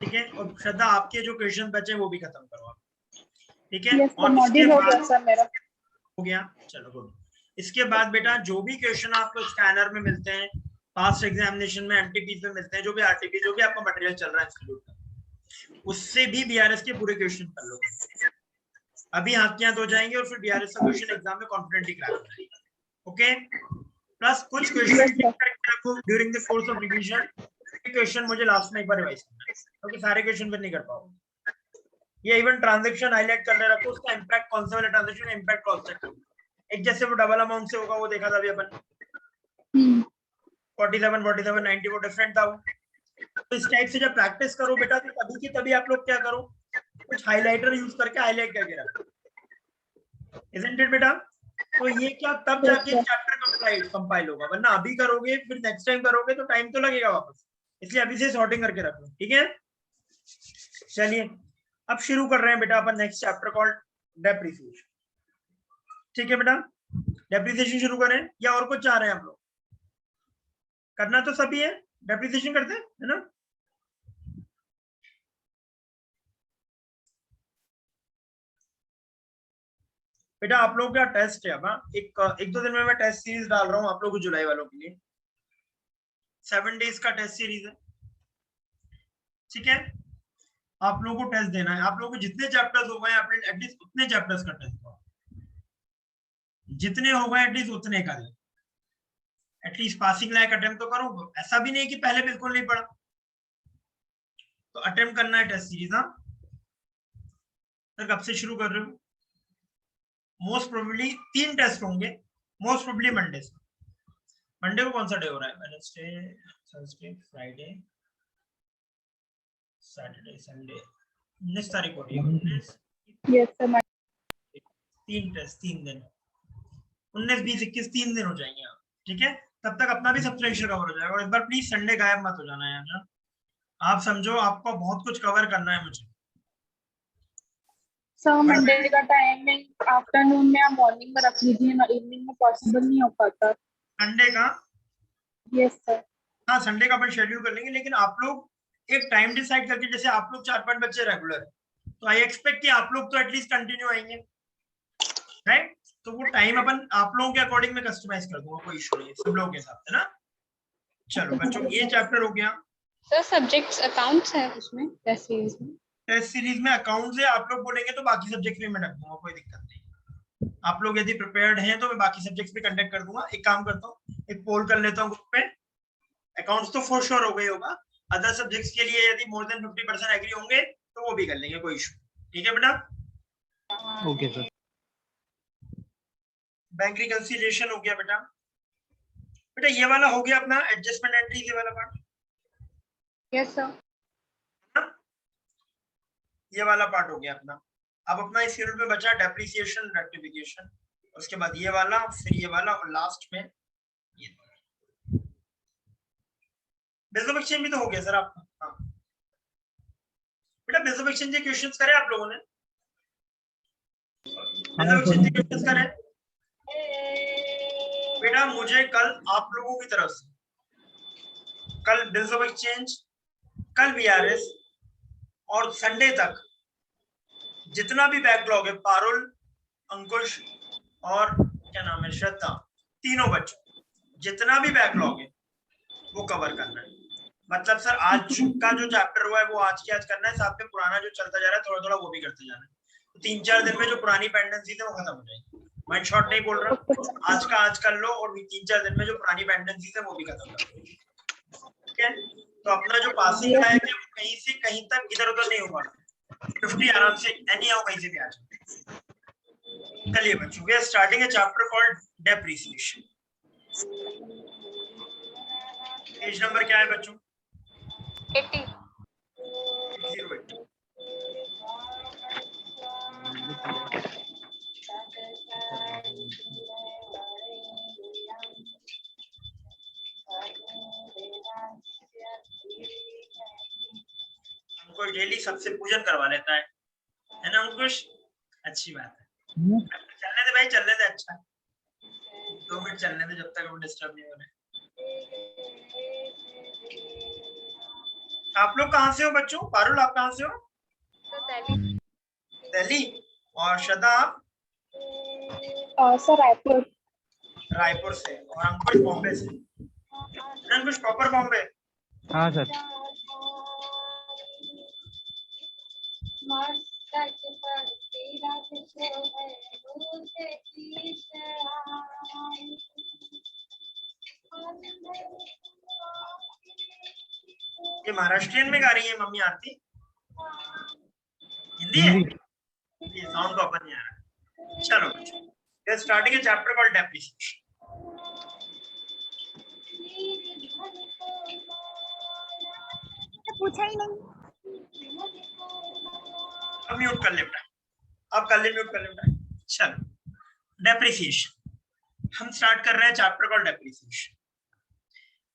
[SPEAKER 1] ठीक है? और श्रद्धा, आपके जो क्वेश्चन बचे वो भी खत्म करो आप, ठीक है?
[SPEAKER 2] यस,
[SPEAKER 1] और इसके
[SPEAKER 2] मॉड्यूल हो गया
[SPEAKER 1] बाद
[SPEAKER 2] सर मेरा।
[SPEAKER 1] हो गया, चलो गुड। इसके बाद बेटा जो भी क्वेश्चन आपको स्कैनर में मिलते हैं, पास्ट एग्जामिनेशन में, एमटीपी में मिलते हैं, जो भी आरटीपी, जो भी आपका मटेरियल चल रहा है इंस्टीट्यूट का, उससे भी बीआरएस के पूरे क्वेश्चन कर लो। अभी हाथ की हाथ हो जाएंगे और फिर बीआरएस का क्वेश्चन एग्जाम में कॉन्फिडेंटली क्रैक हो जाएगा, ओके? प्लस कुछ क्वेश्चन टिक करके रखो during the course of revision. Question मुझे लास्ट में एक बार रिवाइज करना है, क्योंकि सारे क्वेश्चन फिर नहीं कर पाओगे। ये इवन ट्रांजैक्शन हाईलाइट करने रखो, उसका इंपैक्ट कौन सा वाला ट्रांजैक्शन इंपैक्ट क्रॉस चेक करो। एक जैसे वो डबल अमाउंट से होगा, वो देखा था अभी अपन, 47 47 90 वो डिफरेंट था वो। तो इस टाइप से जब प्रैक्टिस करो बेटा, तो तभी की तभी आप लोग क्या करो, कुछ हाइलाइटर यूज करके हाईलाइट करके रखो, इजंट इट बेटा? तो ये क्या तब जाके चैप्टर कंपाइल होगा, वरना अभी करोगे फिर नेक्स्ट टाइम करोगे तो टाइम तो लगेगा वापस, इसलिए अभी से सॉर्टिंग करके रखो, ठीक है? चलिए अब शुरू कर रहे हैं बेटा अपन नेक्स्ट चैप्टर कॉल्ड डेप्रिसिएशन, ठीक है बेटा? डेप्रिसिएशन शुरू करें या और कुछ चाह रहे हैं आप लोग? करना तो सभी है, डेप्रिसिएशन करते हैं, है ना? बेटा आप लोगों का टेस्ट है अब, एक दो दिन में मैं टेस्ट सीरीज डाल रहा हूँ आप लोगों को, जुलाई वालों के लिए 7 डेज का टेस्ट सीरीज है, ठीक है? आप लोगों को टेस्ट देना है। आप लोगों को जितने चैप्टर्स हो गए एटलीस्ट उतने चैप्टर्स का टेस्ट दो, जितने हो गए एटलीस्ट उतने का दे, एटलीस्ट पासिंग लायक अटेम्प्ट तो करो। ऐसा भी नहीं कि पहले बिल्कुल नहीं पढ़ा, तो अटेम्प्ट करना है टेस्ट सीरीज। हाँ सर कब से शुरू कर रहे हो? मोस्ट प्रोबेबली 3 टेस्ट होंगे, मोस्ट प्रोबेबली मंडे से। मंडे को कौन सा डे हो रहा है? Wednesday, Thursday, Friday, Saturday, Sunday. 19 तारीख को रही है, 19।
[SPEAKER 2] Yes sir.
[SPEAKER 1] 3 टेस्ट 3 दिन, 19 20 21 3 दिन हो जाएंगे आप, ठीक है? तब तक अपना भी सब्सक्रिप्शन कवर हो जाएगा। और इस बार प्लीज संडे गायब मत हो जाना यार ना। आप समझो आपको बहुत कुछ कवर करना है मुझे।
[SPEAKER 2] सर मंडे का टाइमिंग आफ्टरनून में या मॉर्निंग में रख लीजिए ना, इवनिंग में पॉसिबल नहीं हो पाता।
[SPEAKER 1] संडे का?
[SPEAKER 2] Yes sir.
[SPEAKER 1] हाँ संडे का अपन शेड्यूल कर लेंगे, लेकिन आप लोग एक टाइम डिसाइड करके, जैसे आप लोग 4-5 बच्चे रेगुलर है, तो आई एक्सपेक्ट कि आप लोग तो एटलीस्ट कंटिन्यू आएंगे, राइट? तो वो टाइम अपन आप लोगों के अकॉर्डिंग में कस्टमाइज कर दूंगा, कोई इशू नहीं है, सब लोगों के साथ, है ना? चलो बच्चों ये चैप्टर हो गया।
[SPEAKER 5] सर सब्जेक्ट्स अकाउंट्स है उसमें टेस्ट सीरीज में?
[SPEAKER 1] टेस्ट सीरीज में अकाउंट्स है, आप लोग बोलेंगे तो बाकी सब्जेक्ट भी मैं रख दूंगा, कोई दिक्कत नहीं। आप लोग यदि प्रिपेयर्ड हैं तो मैं बाकी सब्जेक्ट्स भी कंडक्ट कर दूंगा। एक काम करता हूँ, एक पोल कर लेता हूँ ग्रुप पे। अकाउंट्स तो फॉर श्योर हो गई होगा, अदर सब्जेक्ट्स के लिए यदि मोर देन 50% एग्री होंगे तो वो भी कर लेंगे, कोई इशू, ठीक है बेटा?
[SPEAKER 4] Okay sir.
[SPEAKER 1] बैंक रिकंसिलिएशन हो गया बेटा। बेटा ये वाला हो गया अपना एडजस्टमेंट एंट्री, ये वाला पार्ट।
[SPEAKER 2] Yes sir.
[SPEAKER 1] ये वाला पार्ट हो गया अपना। अब अपना इस यूनिट में बचा डेप्रिसिएशन, रेक्टिफिकेशन, उसके बाद ये वाला, फिर ये वाला, और लास्ट में ये बेस ऑफ एक्सचेंज भी तो हो गया सर आपका। हाँ बेटा बेस ऑफ एक्सचेंज के क्वेश्चंस करे आप लोगों ने? बेस ऑफ एक्सचेंज के क्वेश्चंस करे बेटा? मुझे कल आप लोगों की तरफ से कल बिल्स ऑफ एक्सचेंज, कल बीआरएस, और संडे तक जितना भी बैकलॉग है, पारुल, अंकुश और क्या नाम है, श्रद्धा, तीनों बच्चों जितना भी बैकलॉग है वो कवर करना है। मतलब सर आज का जो चैप्टर हुआ है वो आज के आज करना है, साथ में पुराना जो चलता जा रहा है थोड़ा थोड़ा वो भी करते जाना है। तो 3-4 दिन में जो पुरानी पेंडेंसी है वो खत्म हो जाएगी। माइंड शॉट नहीं बोल रहा, आज का आज कर लो, और 3-4 दिन में जो पुरानी पेंडेंसी है वो भी खत्म कर लो, ठीक है? तो अपना जो पासिंग है वो कहीं से कहीं तक इधर उधर नहीं होगा, 50 आराम से एनी हाउ कहीं से भी आ जाए। चलिए बच्चों, we are starting a chapter called depreciation. Page number क्या है बच्चों?
[SPEAKER 5] 80।
[SPEAKER 1] 08। अंकुश डेली सबसे पूजन करवा लेता है ना अंकुश? अच्छी बात है, चलने दे भाई, चलने दे, अच्छा 2 मिनट चलने दे जब तक हम डिस्टर्ब नहीं हो रहे। आप लोग कहाँ से हो बच्चों? पारुल आप कहाँ से हो? दिल्ली। और श्रद्धा आप?
[SPEAKER 2] सर रायपुर।
[SPEAKER 1] रायपुर से। और अंकुश बॉम्बे से। अंकुश प्रॉपर बॉम्बे?
[SPEAKER 4] हाँ सर।
[SPEAKER 1] ये महाराष्ट्रियन में गा रही है मम्मी आरती? हिंदी है? ये साउंड को अपन नहीं आ रहा। चलो बच्चों, स्टार्टिंग ए चैप्टर कॉल्ड डेप्रिसिएशन।
[SPEAKER 3] पूछा ही नहीं।
[SPEAKER 1] अब म्यूट कर ले बेटा, अब कर ले, म्यूट कर ले बेटा। चलो डेप्रिसिएशन, हम स्टार्ट कर रहे हैं चैप्टर कॉल्ड डेप्रिसिएशन।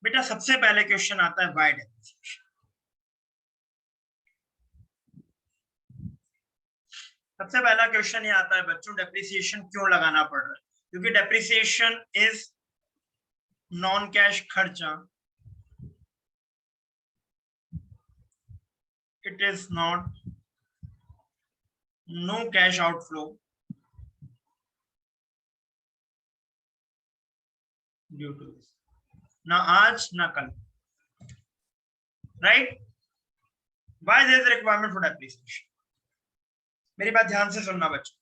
[SPEAKER 1] बेटा सबसे पहले क्वेश्चन आता है व्हाई डेप्रिसिएशन। सबसे पहला क्वेश्चन ये आता है बच्चों, डेप्रिसिएशन क्यों लगाना पड़ रहा है? क्योंकि डेप्रिसिएशन इज नॉन कैश खर्चा, it is not no cash outflow due to this, ना आज ना कल, right? Why there is a requirement for depreciation? मेरी बात ध्यान से सुनना बच्चों।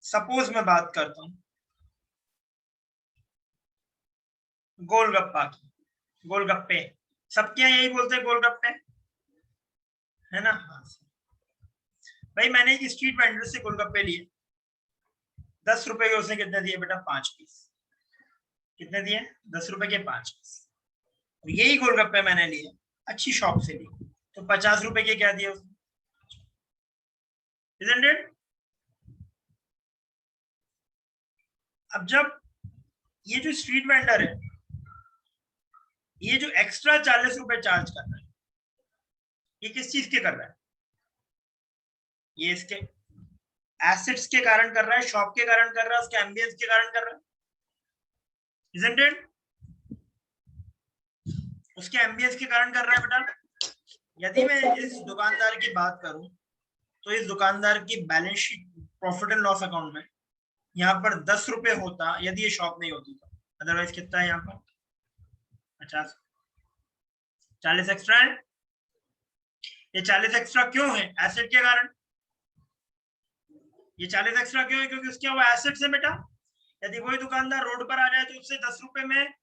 [SPEAKER 1] सपोज मैं बात करता हूं गोलगप्पा की, गोलगप्पे, सबके यहाँ यही बोलते हैं गोलगप्पे, है ना? हाँ भाई, मैंने एक स्ट्रीट वेंडर से गोलगप्पे लिए, 10 रुपए के, उसने कितने दिए बेटा? 5 पीस। कितने दिए? 10 रुपए के 5 पीस। और यही गोलगप्पे मैंने लिए अच्छी शॉप से लिए, तो 50 रुपए के क्या दिए उसने? Isn't it? अब जब ये जो स्ट्रीट वेंडर है, ये जो एक्स्ट्रा 40 रुपए चार्ज कर रहा है, ये किस चीज के कर रहा है? ये इसके एसेट्स के कारण कर रहा है, शॉप के कारण कर रहा है, उसके एम्बियंस के कारण कर रहा है, Isn't it? उसके एम्बियंस के कारण कर रहा है बेटा। यदि मैं इस दुकानदार की बात करूं तो इस दुकानदार की balance sheet, profit and loss account में यहाँ पर 10 रुपए होता यदि ये शॉप नहीं होती तो, अदरवाइज कितना है यहाँ पर? 50। 40 एक्स्ट्रा है। ये 40 एक्स्ट्रा क्यों है? एसेट के कारण। ये 40 एक्स्ट्रा क्यों है? क्योंकि उसके वो एसेट से बेटा, यदि वही दुकानदार रोड पर आ जाए तो उससे 10 रुपए में,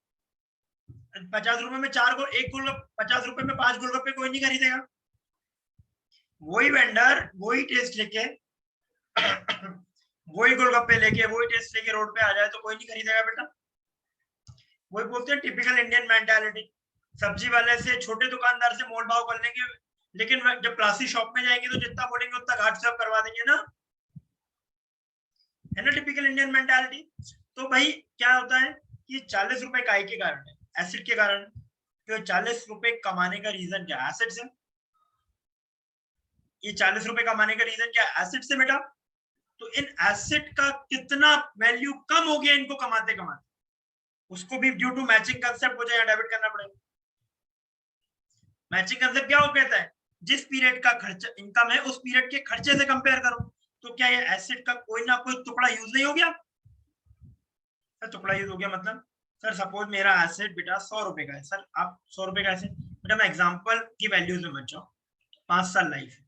[SPEAKER 1] 50 रुपए में 4 गोल, एक गोलगप्पे, 50 रुपए में 5 गोलगप्पे कोई नहीं खरीदेगा। वही वेंडर वही टेस्ट लेके वही गोलगप्पे लेके वही टेस्ट लेके रोड पे आ जाए तो कोई नहीं खरीदेगा बेटा। वही बोलते हैं टिपिकल इंडियन मेंटालिटी, सब्जी वाले से, छोटे दुकानदार से मोल भाव कर लेंगे, लेकिन जब क्लासी शॉप में जाएंगे तो जितना बोलेंगे उतना घाट सर्व करवा देंगे ना, है ना टिपिकल इंडियन मेंटालिटी। तो भाई क्या होता है कि 40 रुपए काय के कारण है? एसेट के कारण। तो 40 रुपए कमाने का रीजन क्या? एसेट से। ये 40 रुपए कमाने का रीजन क्या? एसेट से बेटा। तो इन एसेट का कितना वैल्यू कम हो गया इनको कमाते कमाते, उसको भी ड्यू टू मैचिंग कंसेप्ट मुझे यहाँ डेबिट करना पड़ेगा। मैचिंग कंसेप्ट क्या हो कहता है? जिस पीरियड का खर्चा इनकम है उस पीरियड के खर्चे से कंपेयर करो। तो क्या ये एसेट का कोई ना कोई टुकड़ा यूज नहीं हो गया? सर टुकड़ा यूज हो गया मतलब? सर सपोज मेरा एसेट बेटा 100 रुपए का है। सर आप 100 रुपए का एसेट, बेटा मैं एग्जांपल की वैल्यूज में बच जाऊं, 5 साल लाइफ है,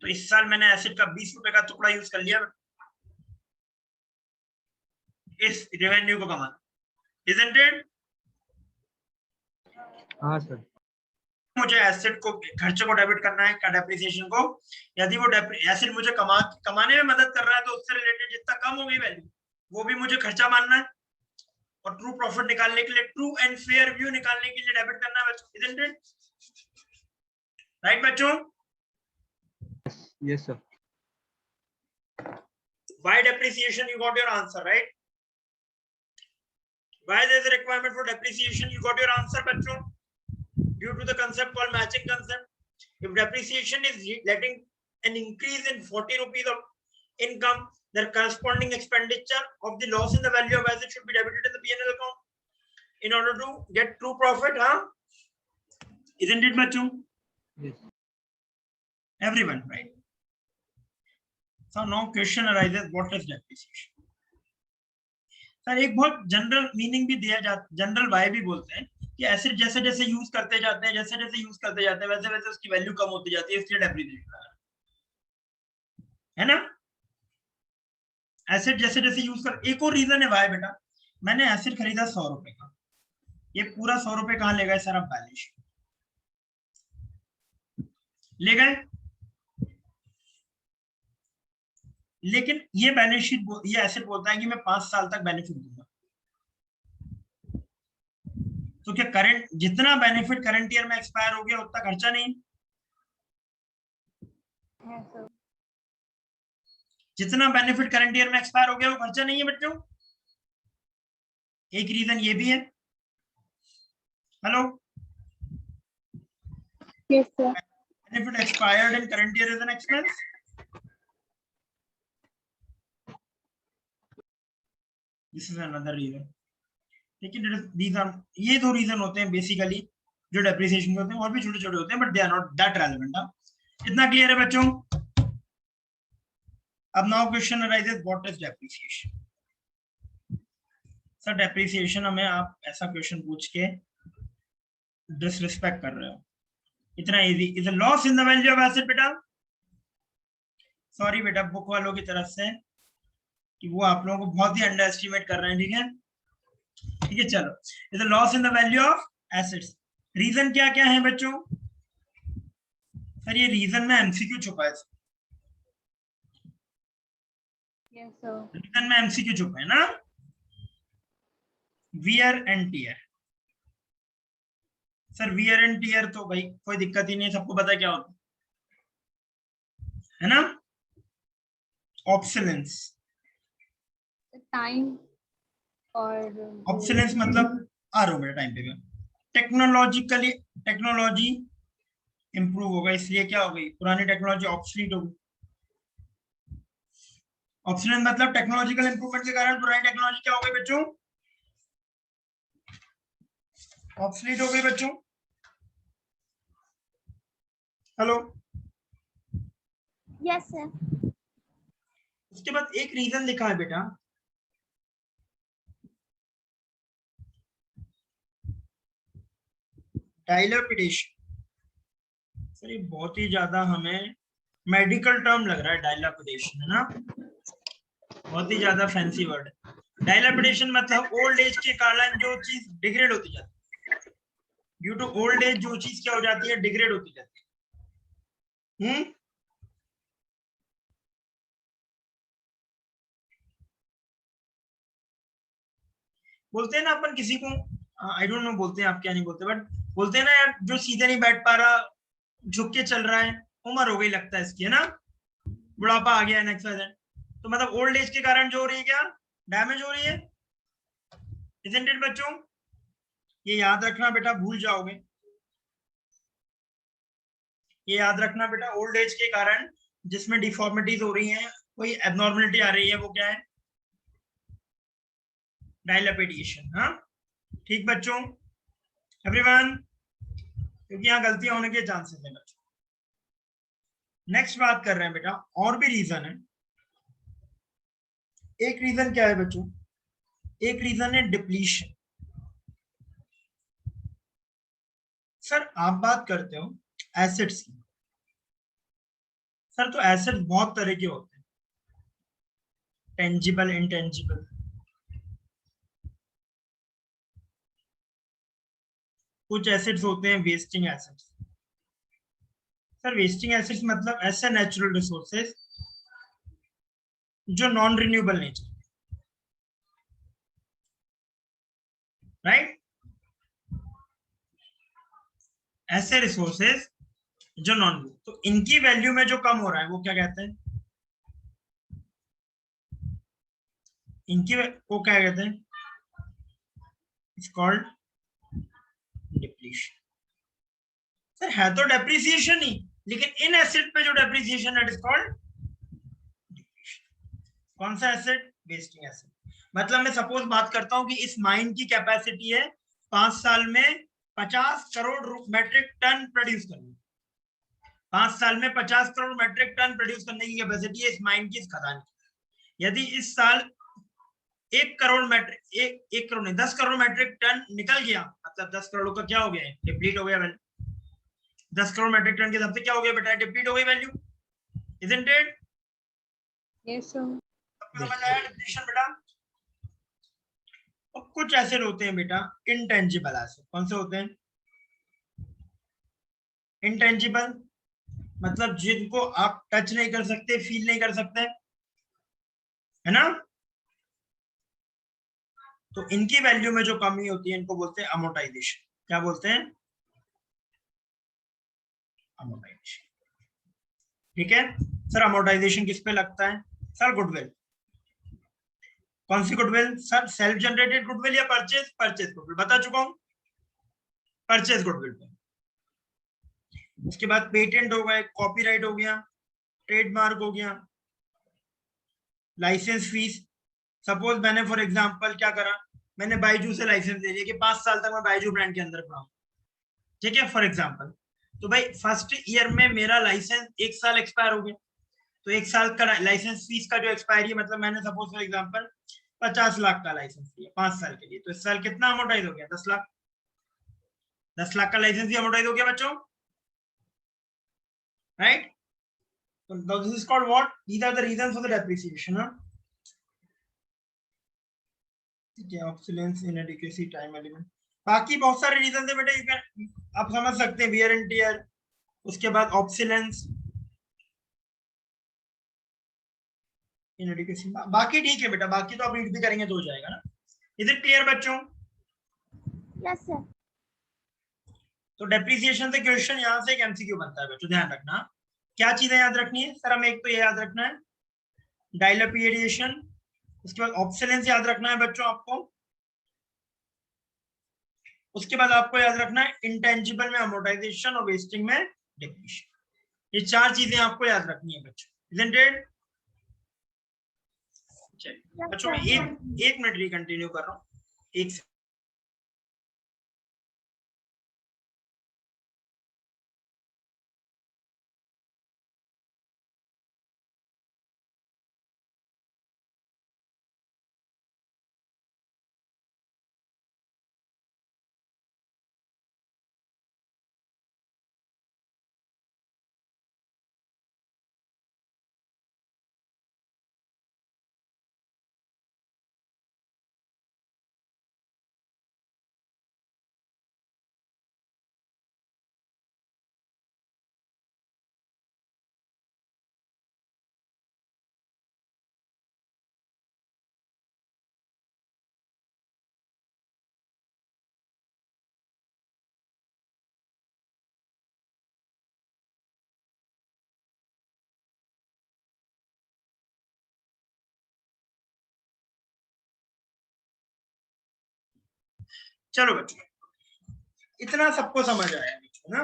[SPEAKER 1] तो इस साल मैंने एसेट का 20 रुपए का टुकड़ा यूज कर लिया इस रेवेन्यू को कमाना। Isn't it?
[SPEAKER 4] हाँ सर।
[SPEAKER 1] मुझे एसेट को, खर्चे को डेबिट करना है का डेप्रिसिएशन को। यदि वो एसेट मुझे कमाने में मदद कर रहा है तो उससे रिलेटेड जितना कम हो गई वैल्यू वो भी मुझे खर्चा मानना है, और ट्रू प्रॉफिट निकालने के लिए, ट्रू एंड फेयर व्यू निकालने के लिए डेबिट करना है बच्चों। Isn't it? राइट बच्चों?
[SPEAKER 4] Yes sir.
[SPEAKER 1] Why depreciation? You got your answer, right? Why there is a requirement for depreciation? You got your answer बच्चों। due to the concept called matching concept. If depreciation is letting an increase in 40 rupees of income, the corresponding expenditure of the loss in the value of asset should be debited in the P&L account in order to get true profit, huh? Isn't it, bachcho?
[SPEAKER 4] Yes.
[SPEAKER 1] Everyone, right? So now question arises, what is depreciation? Sir एक बहुत general meaning भी दिया जाता, general Y भी बोलते हैं कि acid जैसे जैसे यूज करते जाते हैं, जैसे जैसे यूज करते जाते हैं, वैसे वैसे उसकी वैल्यू कम होती जाती है, इसलिए डेप्रिसिएशन है ना। एसिड जैसे जैसे यूज कर, एक और रीजन है भाई बेटा, मैंने एसिड खरीदा 100 रुपए का, ये पूरा 100 रुपए कहाँ ले गए सर? आप बैलेंस शीट ले गए, लेकिन ये बैलेंस शीट, ये एसिड बोलता है कि मैं 5 साल तक बेनिफिट दूंगा। तो क्या करंट जितना बेनिफिट करंट ईयर में एक्सपायर हो गया उतना खर्चा नहीं? जितना बेनिफिट करंट ईयर में एक्सपायर हो गया वो खर्चा नहीं है बच्चों। एक रीजन ये भी है। Hello,
[SPEAKER 2] Yes, sir.
[SPEAKER 1] benefit expired in current year is an expense. This is another reason. लेकिन these are, ये दो रीजन होते हैं बेसिकली जो डेप्रिसिएशन के होते हैं, और भी छोटे छोटे होते हैं, but they are not that relevant. इतना क्लियर है बच्चों? अब now question arises, what is depreciation? Sir depreciation हमें आप ऐसा क्वेश्चन पूछ के डिसरिस्पेक्ट कर रहे हो, इतना easy. Is a loss in the value of asset बेटा। सॉरी बेटा बुक वालों की तरफ से कि वो आप लोगों को बहुत ही अंडर एस्टिमेट कर रहे हैं, ठीक है ठीक है। चलो, is a loss in the value of assets. Reason क्या क्या है बच्चों? सर ये रीजन में एमसीक्यू छुपा है।
[SPEAKER 2] Yes, sir.
[SPEAKER 1] रीजन में एमसीक्यू छुपा है ना। Wear and tear. Sir wear and tear तो भाई कोई दिक्कत ही नहीं, सबको पता क्या होता है ना। ऑब्सोलेंस,
[SPEAKER 5] टाइम और
[SPEAKER 1] ऑब्सोलेंस मतलब आ रहा है टाइम पे। टेक्नोलॉजिकली, टेक्नोलॉजी इंप्रूव होगा, इसलिए क्या हो गई, पुरानी टेक्नोलॉजी ऑब्सोलीट हो गई। ऑब्सोलेंस मतलब टेक्नोलॉजिकल इंप्रूवमेंट के कारण पुरानी टेक्नोलॉजी क्या हो गई बच्चों? ऑब्सोलीट हो गई बच्चों। Hello,
[SPEAKER 3] yes sir.
[SPEAKER 1] उसके बाद एक रीजन लिखा है बेटा, डाइलापिडेशन। सर ये बहुत ही ज्यादा हमें मेडिकल टर्म लग रहा है, डाइलापिडेशन, है ना, बहुत ही ज्यादा फैंसी वर्ड है। डाइलापिडेशन मतलब ओल्ड एज के कारण जो चीज डिग्रेड होती जाती है, ड्यू टू ओल्ड एज जो चीज क्या हो जाती है, डिग्रेड होती जाती है। बोलते हैं ना अपन किसी को, आई डोंट नो बोलते हैं आप क्या नहीं बोलते, बट बोलते हैं ना यार जो सीधे नहीं बैठ पा रहा, झुक के चल रहा है, उम्र हो गई लगता है इसकी, है ना, बुढ़ापा आ गया है नेक्स्ट। तो मतलब ओल्ड एज के कारण जो हो रही है क्या, डैमेज हो रही है, इजंट इट बच्चों? ये याद रखना बेटा, भूल जाओगे, ये याद रखना बेटा, ओल्ड एज के कारण जिसमें डिफॉर्मिटीज हो रही हैं, कोई एबनॉर्मलिटी आ रही है, वो क्या है, डाइलापिडेशन। हाँ ठीक बच्चों, एवरीवन, क्योंकि यहाँ गलतियां होने के चांसेस है बच्चों। नेक्स्ट बात कर रहे हैं बेटा, और भी रीजन है। एक रीजन क्या है बच्चों? एक रीजन है डिप्लीशन। सर आप बात करते हो एसेट्स की, सर तो एसेट्स बहुत तरह के होते हैं, टेंजिबल, इंटेंजिबल। कुछ एसेट्स होते हैं wasting assets. Sir wasting assets मतलब ऐसे नेचुरल रिसोर्सेज जो नॉन रिन्यूएबल नेचर, राइट, ऐसे रिसोर्सेज जो नॉन, तो इनकी वैल्यू में जो कम हो रहा है वो क्या कहते हैं, इनकी वो क्या कहते हैं, इट्स कॉल्ड डिप्लीशन। सर है तो डेप्रिसिएशन ही, लेकिन इन एसेट पे जो डेप्रिसिएशन इट इज कॉल्ड कौन सा एसेट? Wasting asset. मतलब मैं सपोज बात करता हूं कि इस माइन की कैपेसिटी है 5 साल में 50 करोड़ मेट्रिक टन प्रोड्यूस करने, 5 साल में 50 करोड़ मेट्रिक टन प्रोड्यूस करने की कैपेसिटी है इस माइन की, इस खदान की। यदि इस साल 1 करोड़ मेट्रिक एक करोड़ नहीं 10 करोड़ मेट्रिक टन निकल गया, मतलब 10 करोड़ का क्या हो गया? डिप्लीट हो गया वैल्यू। 10 करोड़ मेट्रिक टन के हिसाब से क्या हो गया बेटा? डिप्लीट हो गई value, isn't it?
[SPEAKER 5] Yes sir.
[SPEAKER 1] समझ आया डिप्लीशन बेटा? और कुछ एसेट होते हैं बेटा इंटेंजिबल एसेट। कौन से होते हैं? इंटेंजिबल मतलब जिनको आप टच नहीं कर सकते, फील नहीं कर सकते, है ना? तो इनकी वैल्यू में जो कमी होती है इनको बोलते हैं अमोर्टाइजेशन। क्या बोलते हैं? अमोर्टाइजेशन। ठीक है सर। अमोर्टाइजेशन किस पे लगता है? Sir goodwill. कौन सी goodwill sir? Self generated goodwill या परचेज? परचेज गुडविल बता चुका हूं, परचेज गुडविल पे। उसके बाद पेटेंट हो गए, कॉपीराइट हो गया, ट्रेडमार्क हो गया, लाइसेंस फीस। सपोज मैंने फॉर एग्जांपल क्या करा, मैंने बायजू से लाइसेंस ले लिया कि 5 साल तक मैं बायजू ब्रांड के अंदर पढ़ाऊं, ठीक है फॉर एग्जांपल। तो भाई फर्स्ट ईयर में मेरा लाइसेंस 1 साल एक्सपायर हो गया, तो 1 साल का लाइसेंस फीस का जो एक्सपायरी, मतलब मैंने सपोज फॉर एग्जांपल 50 लाख का लाइसेंस लिया 5 साल के लिए, तो इस साल कितना अमोर्टाइज हो गया? 10 लाख। 10 लाख का लाइसेंस भी अमोर्टाइज हो गया बच्चों, right? So this is called what? These are the reasons for the depreciation. ठीक है, ऑब्सोलेंस, इनएडिक्वेसी, टाइम एलिमेंट, बाकी बहुत सारे रीजन है बेटा, आप समझ सकते हैं, वियर एंड टियर, उसके बाद ऑब्सोलेंस, इनएडिक्वेसी, बाकी ठीक है बेटा, बाकी तो आप रीड भी करेंगे तो हो जाएगा ना। इज इट क्लियर बच्चों?
[SPEAKER 3] Yes sir.
[SPEAKER 1] तो डेप्रिसिएशन से क्वेश्चन यहाँ से एक एमसीक्यू बनता है बच्चों, ध्यान रखना। क्या चीजें याद रखनी है सर? हमें एक तो ये याद रखना है डायलैपिडेशन, उसके बाद ऑब्सोलेंस याद रखना है बच्चों आपको, उसके बाद आपको याद रखना है इंटेंजिबल में अमोर्टाइजेशन और वेस्टिंग में डिप्लीशन। ये 4 चीजें आपको याद रखनी है बच्चों, इजंट इट? चलिए बच्चों मैं एक मिनट रिकंटिन्यू कर रहा हूँ, एक से। चलो बच्चों, इतना सबको समझ आया ना?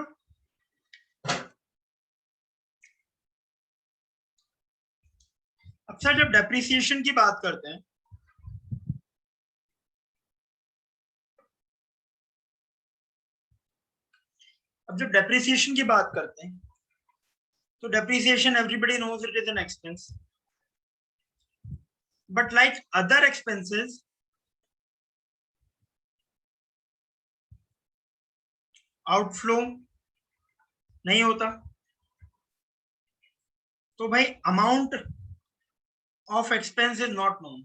[SPEAKER 1] अच्छा, जब डेप्रिसिएशन की बात करते हैं, अब जब डेप्रिसिएशन की बात करते हैं तो depreciation everybody knows it is an expense, but like other expenses outflow नहीं होता। तो भाई amount of expense is not known.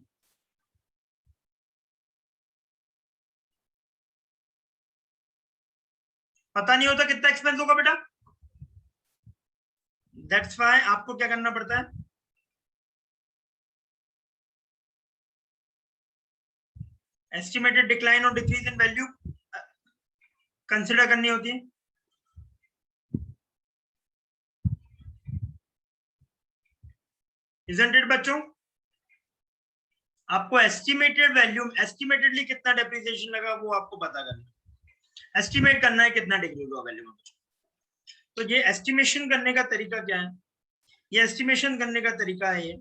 [SPEAKER 1] पता नहीं होता कितना एक्सपेंस होगा बेटा, दैट्स व्हाई आपको क्या करना पड़ता है, एस्टिमेटेड डिक्लाइन और डिक्रीज इन वैल्यू कंसिडर करनी होती है। इजंट इट बच्चों? आपको एस्टिमेटेड वैल्यू, एस्टिमेटेडली कितना डेप्रिसिएशन लगा वो आपको पता करना है, एस्टिमेट करना है कितना डिक्रीज हुआ वैल्यू में। तो ये एस्टिमेशन करने का तरीका क्या है? ये एस्टिमेशन करने का तरीका है, ये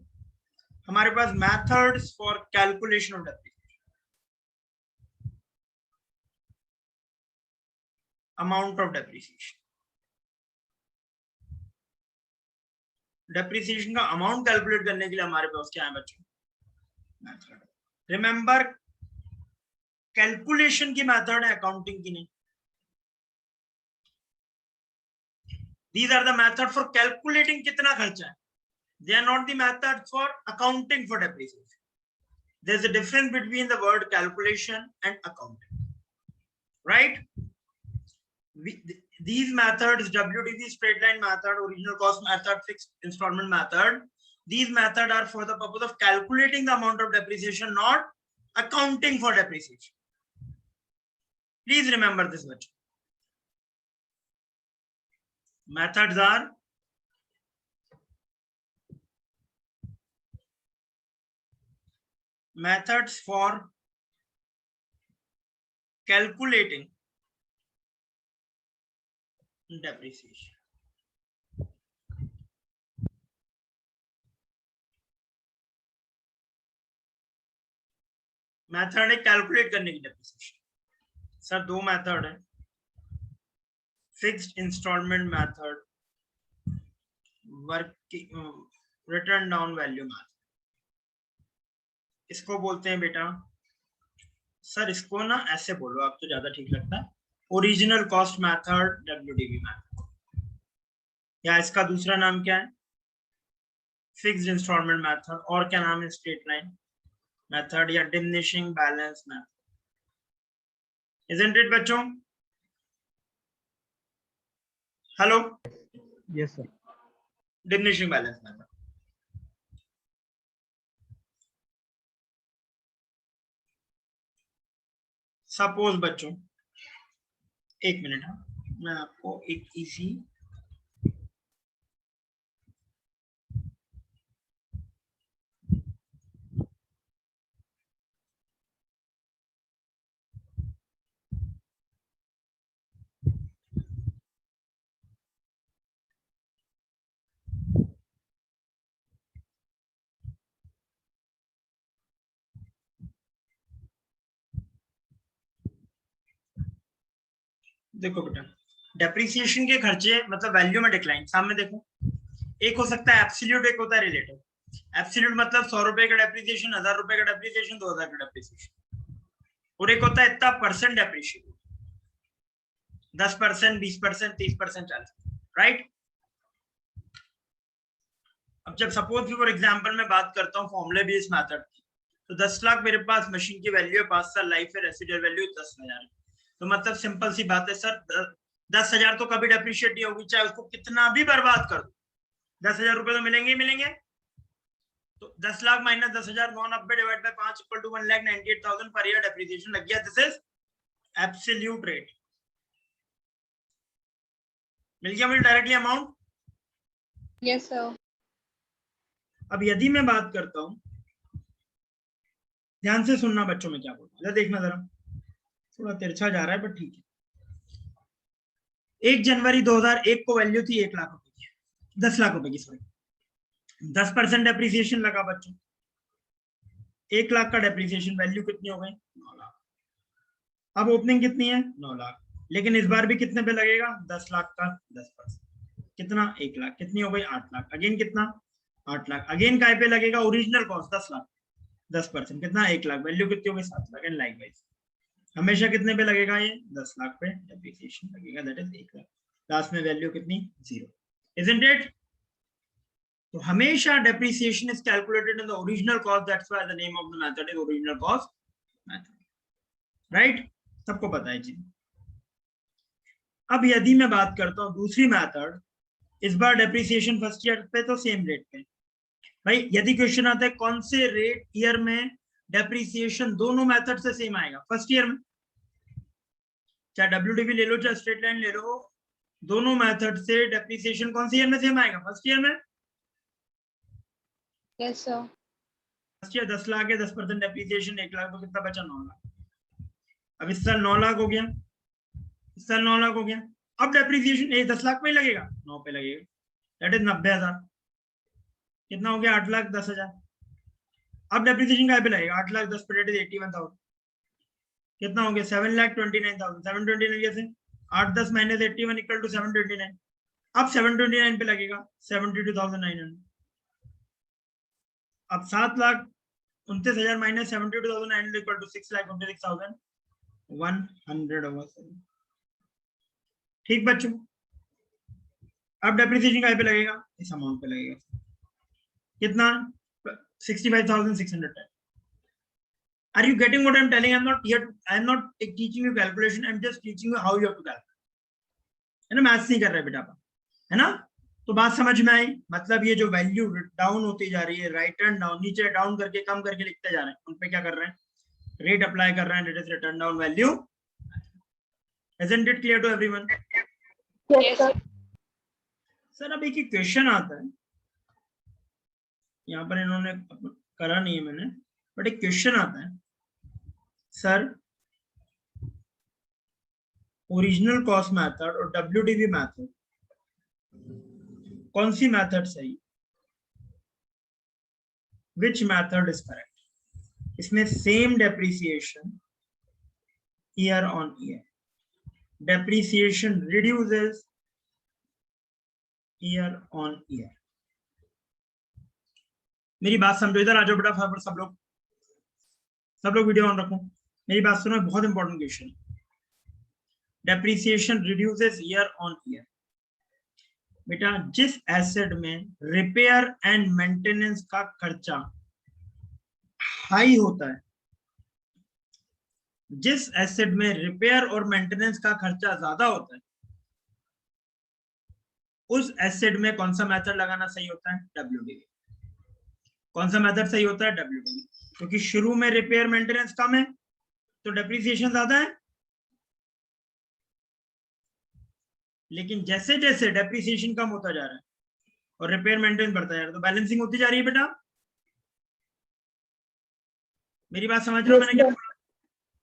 [SPEAKER 1] हमारे पास methods for calculation of depreciation, amount of depreciation. Depreciation का अमाउंट कैलकुलेट करने के लिए हमारे पास क्या है बच्चों? मेथड। रिमेंबर, कैलकुलेशन की मेथड है, अकाउंटिंग की नहीं। These are the method for calculating कितना खर्चा है. They are not the method for accounting for depreciation. There's a difference between the word calculation and accounting, right? These methods, WDV, straight line method, original cost method, fixed installment method, these methods are for the purpose of calculating the amount of depreciation, not accounting for depreciation. Please remember this much. Methods are methods for calculating depreciation. Method है calculate करने की depreciation. Sir दो method है, fixed installment method, written down value method. इसको बोलते हैं बेटा, sir इसको ना ऐसे बोलो आप तो ज्यादा ठीक लगता है, original cost method, WDV method, या इसका दूसरा नाम क्या है? फिक्स्ड इंस्टॉलमेंट मेथड, और क्या नाम है? स्ट्रेट लाइन मेथड या diminishing balance method. Isn't it बच्चों? Hello,
[SPEAKER 4] yes sir.
[SPEAKER 1] Diminishing balance method. Suppose बच्चों, एक मिनट, मैं आपको एक इजी देखो बेटा, डेप्रिसिएशन के खर्चे मतलब वैल्यू में डिक्लाइन। सामने देखो, एक हो सकता है एब्सोल्यूट, एक होता है रिलेटिव। एब्सोल्यूट मतलब 100 रुपए का डेप्रिसिएशन, 1000 रुपए का डेप्रिसिएशन, 2000 का डेप्रिसिएशन। और एक होता है इतना परसेंट डेप्रिसिएशन, 10%, 20%, 30%, 40%, राइट? अब जब सपोज फॉर एग्जांपल मैं बात करता हूँ फॉर्मूले बेस्ड मेथड की, तो 10 लाख मेरे पास मशीन की वैल्यू है, 5 साल लाइफ है, रेसिडुअल वैल्यू 10,000 है। तो मतलब सिंपल सी बात है सर, 10,000 तो कभी डेप्रिशिएट नहीं होगी, चाहे उसको कितना भी बर्बाद कर दो, 10,000 रुपए तो मिलेंगे ही मिलेंगे। तो 10 lakh minus 10,000, 990 divide by 5 equal to 1,98,000 per year depreciation लग गया। This is absolute rate. मिल गया मुझे डायरेक्टली अमाउंट?
[SPEAKER 5] Yes sir.
[SPEAKER 1] अब यदि मैं बात करता हूं, ध्यान से सुनना बच्चों, में क्या बोल रहा हूं, देखना जरा, थोड़ा तिरछा जा रहा है बट ठीक है। 1 जनवरी 2001 को वैल्यू थी 1 लाख रुपए की, 10 लाख रुपए की, सॉरी, 10% डेप्रिसिएशन लगा बच्चों, 1 लाख का डेप्रिसिएशन, वैल्यू कितनी हो गई? 9 लाख। अब ओपनिंग कितनी है? 9 लाख। लेकिन इस बार भी कितने पे लगेगा? 10 लाख का 10%, कितना? 1 लाख। कितनी हो गई? 8 लाख। अगेन कितना? 8 लाख। अगेन काय पे लगेगा? ओरिजिनल कॉस्ट 10 लाख, 10%, कितना? 1 लाख। वैल्यू कितनी हो गई? 7 लाख। एंड लाइकवाइज हमेशा कितने पे लगेगा? ये 10 लाख पे डेप्रिसिएशन लगेगा, दैट इज 1 लाख। लास्ट में वैल्यू कितनी? 0। Isn't it? तो हमेशा depreciation is calculated in the original cost, that's why the name of the method is original cost method, right? सबको पता है जी। अब यदि मैं बात करता हूं दूसरी मेथड, इस बार डेप्रिसिएशन फर्स्ट ईयर पे तो सेम रेट पे। भाई यदि क्वेश्चन आता है कौन से रेट ईयर में डेप्रिसिएशन दोनों मेथड से सेम आएगा? फर्स्ट ईयर में, चाहे WDV ले लो चाहे स्ट्रेट लाइन ले लो, दोनों मेथड से डेप्रिसिएशन कौन सी ईयर में सेम आएगा? फर्स्ट ईयर में।
[SPEAKER 5] Yes sir.
[SPEAKER 1] First year 10 lakh है, 10% डेप्रिसिएशन 1 लाख, तो कितना बचा? 9 लाख। अब इस साल 9 लाख हो गया, इस साल 9 लाख हो गया, अब डेप्रिसिएशन 10 लाख पे ही लगेगा, 9 पे लगेगा, दैट इज 90,000। कितना हो गया? 8,10,000। अब डेप्रिसिएशन क्या पे लगेगा? 8,10,000 पे दैट इज 81,000। कितना हो गया? 7,29,000। 729 कैसे? 8 10 माइनस 81 इक्वल टू 729। अब 729 पे लगेगा 72,900। अब 7,29,000 माइनस 72,900 इक्वल टू 6,56,100। ठीक बच्चों, अब डेप्रिसिएशन क्या पे लगेगा? इस अमाउंट पे लगेगा। कितना? 65,610। Are you getting what I'm telling? I'm not teaching you calculation. I'm just teaching you how you have to calculate. है ना, मैथ्स नहीं कर रहे बेटा, है ना? तो बात समझ में आई? मतलब ये जो वैल्यू डाउन होती जा रही है, राइट एंड डाउन, नीचे डाउन करके कम करके लिखते जा रहे हैं, उन पे क्या कर रहे हैं? रेट अप्लाई कर रहे हैं, that is return down value. Isn't it clear to everyone?
[SPEAKER 2] Yes, sir.
[SPEAKER 1] Sir अब एक क्वेश्चन आता है, यहाँ पर इन्होंने करा नहीं है मैंने, बट एक क्वेश्चन आता है, सर ओरिजिनल कॉस्ट मेथड और WDV मेथड, कौन सी मेथड सही? Which method is correct? इसमें same depreciation year on year, depreciation reduces year on year. मेरी बात समझो, इधर आ जाओ बेटा फटाफट, सब लोग वीडियो ऑन रखो, मेरी बात सुनो, बहुत important question. Depreciation reduces year on year. बेटा जिस एसेट में रिपेयर एंड मेंटेनेंस का खर्चा हाई होता है, जिस एसेट में रिपेयर और मेंटेनेंस का खर्चा ज्यादा होता है, उस एसेट में कौन सा मेथड लगाना सही होता है? WDV। कौन सा मेथड सही होता है? WDV, क्योंकि शुरू में रिपेयर मेंटेनेंस कम है तो डेप्रिसिएशन ज्यादा है, लेकिन जैसे जैसे डेप्रिसिएशन कम होता जा रहा है और रिपेयर मेंटेनेंस बढ़ता जा रहा है तो बैलेंसिंग होती जा रही है बेटा। मेरी बात समझ रहे हो मैंने क्या बोला?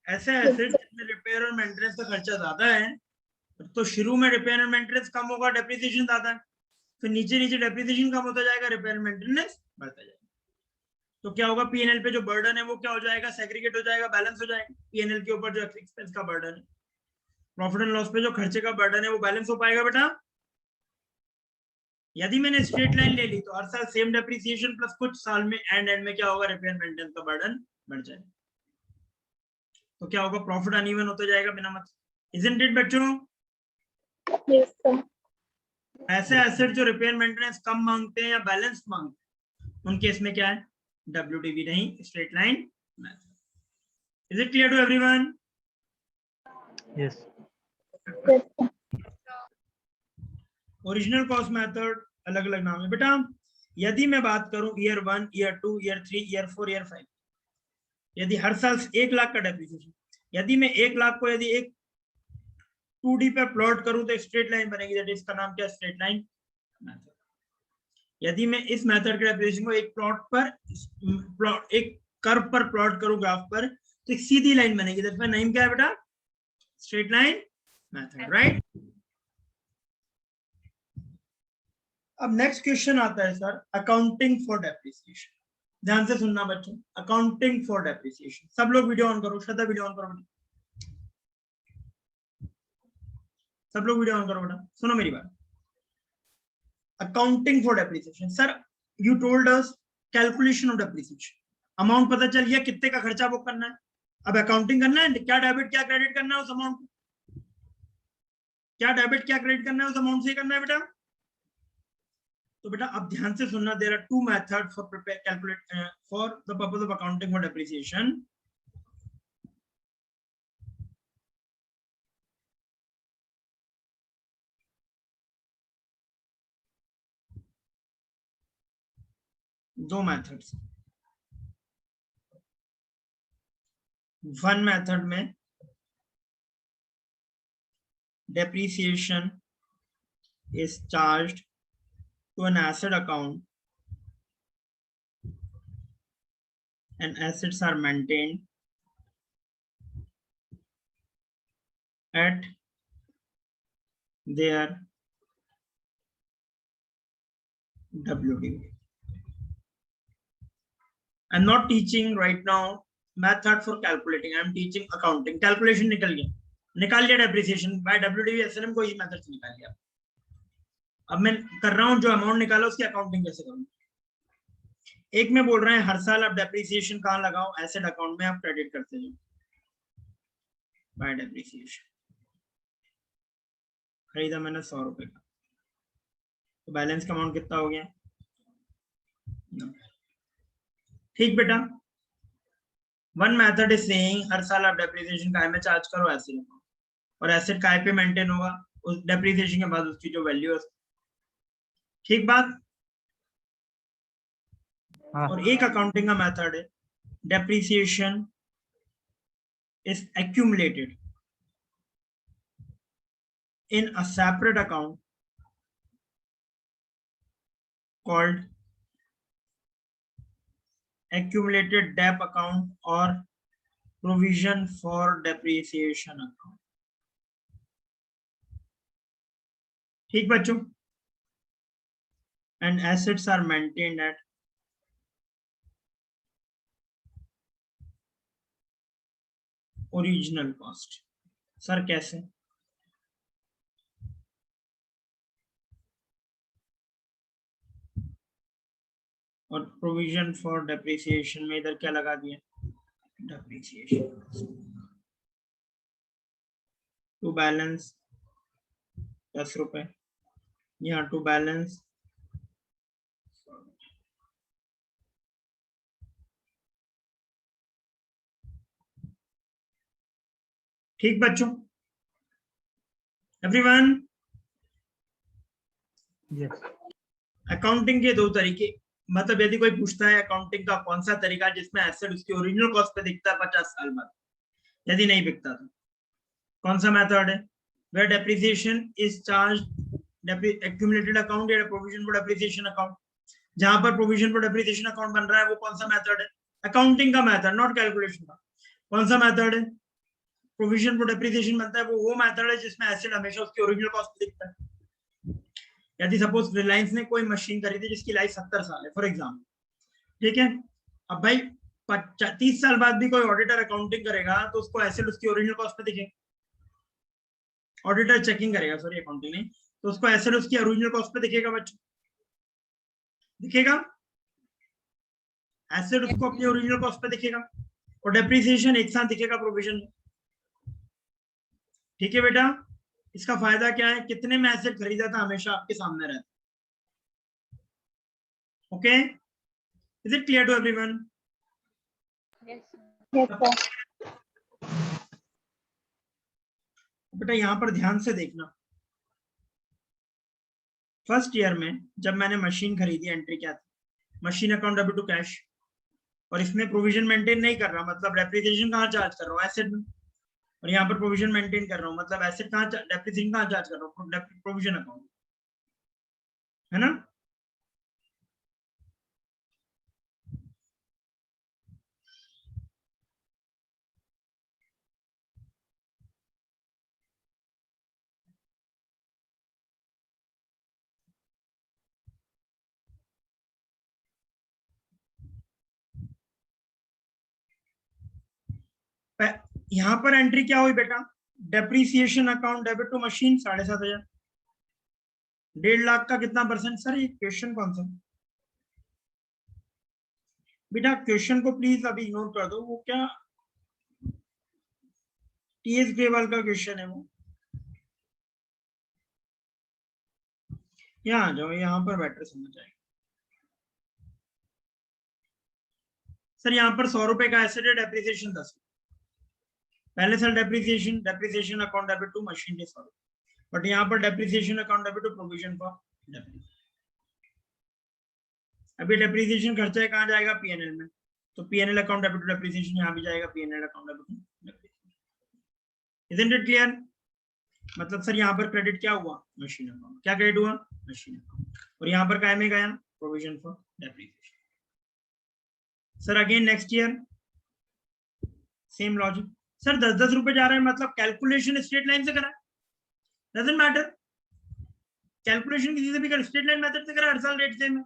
[SPEAKER 1] ऐसे एसेट जिसमें रिपेयर और मेंटेनेंस का खर्चा ज्यादा है तो शुरू में रिपेयर एंड मेंटेनेंस कम होगा, डेप्रिसिएशन ज्यादा है, फिर नीचे नीचे डेप्रिसिएशन कम होता जाएगा, रिपेयर मेंटेनेंस बढ़ता जाएगा। तो क्या होगा? पीएनएल पे जो बर्डन है वो क्या हो जाएगा? सेग्रीगेट हो जाएगा, बैलेंस हो जाएगा। पीएनएल के ऊपर जो एक्सपेंस का बर्डन है, प्रॉफिट एंड लॉस पे जो खर्चे का बर्डन है वो बैलेंस हो पाएगा बेटा। यदि मैंने स्ट्रेट लाइन ले ली तो हर साल सेम डेप्रिसिएशन प्लस कुछ साल में एंड में क्या होगा? रिपेयर मेंटेनेंस का बर्डन बढ़ जाएगा, तो क्या होगा? प्रॉफिट अनइवन होता जाएगा बिना मतलब। इजंट इट बच्चों?
[SPEAKER 2] Yes, sir.
[SPEAKER 1] ऐसे एसेट जो रिपेयर मेंटेनेंस कम मांगते हैं या बैलेंस मांगते हैं, उन केस में क्या है? WDV नहीं, straight line method. Is it clear to everyone?
[SPEAKER 4] Yes.
[SPEAKER 2] Yes, sir.
[SPEAKER 1] Original cost method अलग अलग नाम है बेटा। यदि मैं बात करूं year 1, year 2, year 3, year 4, year 5, यदि हर साल 1 लाख का डेप्रिसिएशन, यदि मैं 1 लाख को यदि एक 2D पे प्लॉट करूं तो स्ट्रेट लाइन बनेगी, दैट इसका नाम क्या? Straight line method. यदि मैं इस मेथड के डेप्रिसिएशन को एक एक कर्व पर प्लॉट करूं, ग्राफ पर, तो एक सीधी लाइन बनेगी, दैट का नाम क्या है बेटा? Straight line method, right? अब नेक्स्ट क्वेश्चन आता है सर, अकाउंटिंग फॉर डेप्रिसिएशन। ध्यान से सुनना बच्चों, अकाउंटिंग फॉर डेप्रिसिएशन। सब लोग वीडियो ऑन करो, श्रद्धा वीडियो ऑन करो बेटा, सब लोग वीडियो ऑन करो बेटा, सुनो मेरी बात। Accounting for depreciation, sir you told us calculation of depreciation, amount पता चल गया कितने का खर्चा बुक करना है, अब अकाउंटिंग करना है, क्या डेबिट क्या क्रेडिट करना है उस अमाउंट को, क्या डेबिट क्या क्रेडिट करना है उस अमाउंट से करना है बेटा। तो बेटा अब ध्यान से सुनना, there are 2 method for prepare calculate for the purpose of accounting for depreciation. दो मेथड्स, वन मेथड में depreciation is charged to an asset account and assets are maintained at they are WDV. I'm not teaching right now method for calculating. I'm teaching accounting. Calculation निकल लिया depreciation by WDV SLM को ही method से निकाल लिया. अब मैं कर रहा हूं जो अमाउंट निकाला उसकी अकाउंटिंग कैसे करूं. एक में बोल रहे हैं हर साल आप डेप्रिसिएशन कहां लगाओ, एसेट अकाउंट में आप क्रेडिट करते जाओ बाय डेप्रिसिएशन. खरीदा मैंने 100 रुपए का, तो बैलेंस का अमाउंट कितना हो गया? ठीक बेटा. वन मेथड इज सेइंग हर साल आप डेप्रिसिएशन काय में चार्ज करो एसेट अकाउंट, और एसेट काय पे मेंटेन होगा उस डेप्रिसिएशन के बाद उसकी जो वैल्यू है. ठीक बात. और एक अकाउंटिंग का मेथड है depreciation is accumulated in a separate account called accumulated dep account or provision for depreciation account. ठीक बच्चों. and assets are maintained at original cost. Sir कैसे? और प्रोविजन फॉर डेप्रिसिएशन में इधर क्या लगा दिया? डेप्रिसिएशन. टू बैलेंस 10 रुपए, यहाँ टू बैलेंस ठीक बच्चों. एवरीवन.
[SPEAKER 4] यस.
[SPEAKER 1] अकाउंटिंग के दो तरीके, मतलब यदि कोई पूछता है अकाउंटिंग का कौन सा तरीका जिसमें एसेट उसकी ओरिजिनल कॉस्ट पे दिखता है 50 साल बाद, यदि नहीं दिखता तो कौन सा मेथड है? Where depreciation is charged accumulated account या प्रोविजन फॉर डेप्रिसिएशन अकाउंट. जहां पर प्रोविजन फॉर डेप्रिसिएशन अकाउंट बन रहा है वो कौन सा मेथड है? अकाउंटिंग का मेथड, नॉट कैलकुलेशन का. कौन सा मेथड है? प्रोविजन फॉर डेप्रिसिएशन बनता है वो मेथड है जिसमें एसेट हमेशा उसकी ओरिजिनल कॉस्ट पे दिखता है. यदि सपोज रिलायंस ने कोई मशीन खरीदी जिसकी लाइफ 70 साल है फॉर एग्जांपल, ठीक है. अब भाई 30 साल बाद भी कोई ऑडिटर अकाउंटिंग करेगा तो उसको एसेट उसकी ओरिजिनल कॉस्ट पे दिखेगा. ऑडिटर चेकिंग करेगा, सॉरी अकाउंटिंग नहीं, तो उसको एसेट उसकी ओरिजिनल कॉस्ट पे दिखेगा बच्चों, दिखेगा. एसेट उसको अपनी ओरिजिनल कॉस्ट पे दिखेगा और डेप्रिसिएशन एक साथ दिखेगा प्रोविजन. ठीक है बेटा. इसका फायदा क्या है? कितने में एसेट खरीदा था हमेशा आपके सामने रहता. Okay, is it clear to everyone? बेटा यहां पर ध्यान से देखना. फर्स्ट ईयर में जब मैंने मशीन खरीदी एंट्री क्या थी? Machine account debit to cash, और इसमें प्रोविजन मेंटेन नहीं कर रहा, मतलब डेप्रिसिएशन कहां चार्ज कर रहा हूं? एसेट में. और यहाँ पर प्रोविजन मेंटेन कर रहा हूँ, मतलब एसेट कहाँ, डेप्रिसिएशन कहाँ चार्ज कर रहा हूँ? प्रोविजन अकाउंट, है ना. यहाँ पर एंट्री क्या हुई बेटा? Depreciation account debit to machine 7,500. 1.5 lakh का कितना परसेंट? सर ये क्वेश्चन कौन सा बेटा? क्वेश्चन को प्लीज अभी इग्नोर कर दो. वो क्या टीएस ग्रेवाल का क्वेश्चन है वो. यहाँ आ जाओ, यहाँ पर बेटर समझ आएगा. सर यहाँ पर 100 रुपए का एसेट है, डेप्रिसिएशन 10. पहले साल depreciation account debit to machine के 100, बट यहाँ पर depreciation account debit to provision for depreciation. अभी डेप्रिसिएशन खर्चा कहाँ जाएगा? पीएनएल में, तो PNL account debit to depreciation यहाँ भी जाएगा PNL account debit to depreciation. Isn't it clear? मतलब सर यहाँ पर क्रेडिट क्या हुआ? Machine account. क्या क्रेडिट हुआ? Machine account. और यहाँ पर काय में गया? Provision for depreciation. Sir again next year same logic. Sir 10-10 रुपए जा रहे हैं, मतलब कैलकुलेशन स्ट्रेट लाइन से करा, डजंट मैटर. कैलकुलेशन किसी से भी कर, स्ट्रेट लाइन मेथड से करा हर साल रेट सेम है।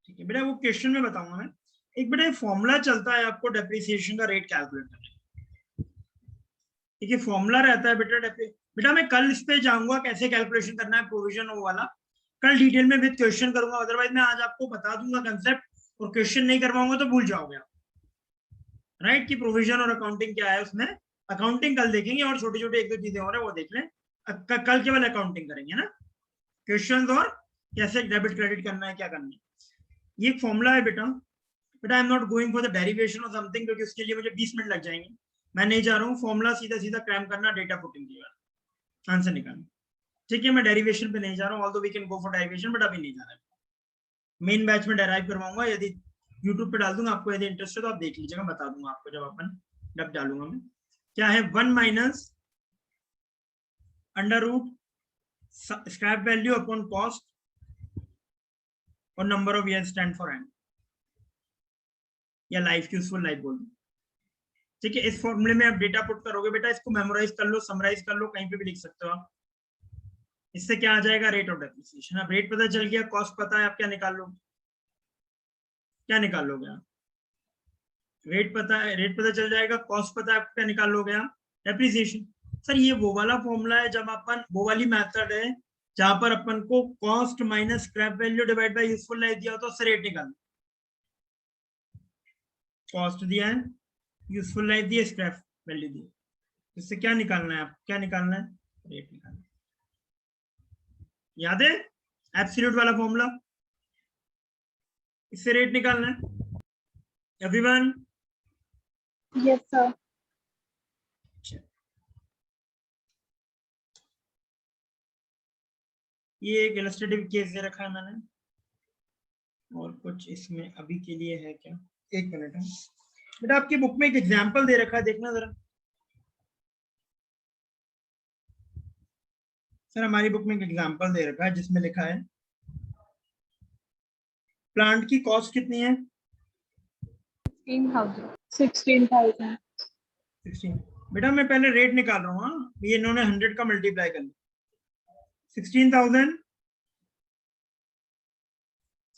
[SPEAKER 1] ठीक है बेटा, वो क्वेश्चन में बताऊंगा मैं। एक बेटा फॉर्मूला चलता है आपको डेप्रिसिएशन का रेट कैलकुलेट करने का। ठीक है, फॉर्मूला रहता है बेटा बेटा मैं कल इस पे जाऊंगा कैसे कैलकुलेशन करना है प्रोविजन वो वाला, कल डिटेल में विद क्वेश्चन करूंगा। अदरवाइज मैं आज आपको बता दूंगा कंसेप्ट, और क्वेश्चन नहीं करवाऊंगा तो भूल जाओगे आप, राइट, कि प्रोविजन और अकाउंटिंग क्या है उसमें। अकाउंटिंग कल देखेंगे और छोटी छोटी एक दो चीजें और है वो देख लें। कल केवल अकाउंटिंग करेंगे ना, क्वेश्चंस और कैसे डेबिट क्रेडिट करना है क्या करना है। ये एक फॉर्मूला है बेटा। बेटा I am not going for the derivation और समथिंग, क्योंकि उसके लिए मुझे 20 मिनट लग जाएंगे। मैं नहीं जा रहा हूँ फॉर्मूला सीधा सीधा क्रैम करना, डेटा पुटिंग किया, आंसर निकालना। ठीक है, मैं डेरिवेशन पे नहीं जा रहा हूँ, although we can go for derivation, but अभी नहीं जा रहा है। मेन बैच में डेराइव करवाऊंगा, यदि यूट्यूब पे डाल दूंगा, आपको यदि इंटरेस्ट है तो आप देख लीजिएगा, बता दूंगा आपको जब डालूंगा मैं। क्या है 1 minus under root scrap value upon cost और number of year stand for and, या लाइफ की यूजफुल लाइफ बोल दो। ठीक है, इस फॉर्मूले में आप डेटा पुट करोगे बेटा, इसको मेमोराइज कर लो, समराइज कर लो, कहीं पे भी लिख सकते हो आप। इससे क्या आ जाएगा, रेट ऑफ डेप्रिसिएशन। अब रेट पता चल गया, कॉस्ट पता है, आप क्या निकाल लोगे, क्या निकाल लोगे आप? रेट पता है, रेट पता चल जाएगा, कॉस्ट पता है, आप क्या निकाल लोगे आप? डेप्रिसिएशन। सर ये वो वाला फॉर्मूला है जब अपन, वो वाली मेथड है जहां पर अपन को cost minus scrap value divide by useful life दिया होता है, उससे रेट निकालना। कॉस्ट दिया है, यूजफुल लाइफ दी है, स्क्रैप वैल्यू दी है, इससे क्या निकालना है, आप क्या निकालना है, रेट निकालना है। याद है एब्सोल्यूट वाला फॉर्मूला, इससे रेट निकालना है एवरीवन।
[SPEAKER 2] Yes sir.
[SPEAKER 1] ये एक इलस्ट्रेटिव केस दे रखा है मैंने, और कुछ इसमें अभी के लिए है क्या, एक मिनट है बेटा। आपकी बुक में एक एग्जांपल दे रखा है, देखना जरा। सर हमारी बुक में एक एग्जांपल दे रखा है जिसमें लिखा है प्लांट की कॉस्ट कितनी है,
[SPEAKER 2] 16,000।
[SPEAKER 1] 16। बेटा मैं पहले रेट निकाल रहा हूँ, हाँ ये इन्होंने 100 का मल्टीप्लाई कर लिया, 16,000।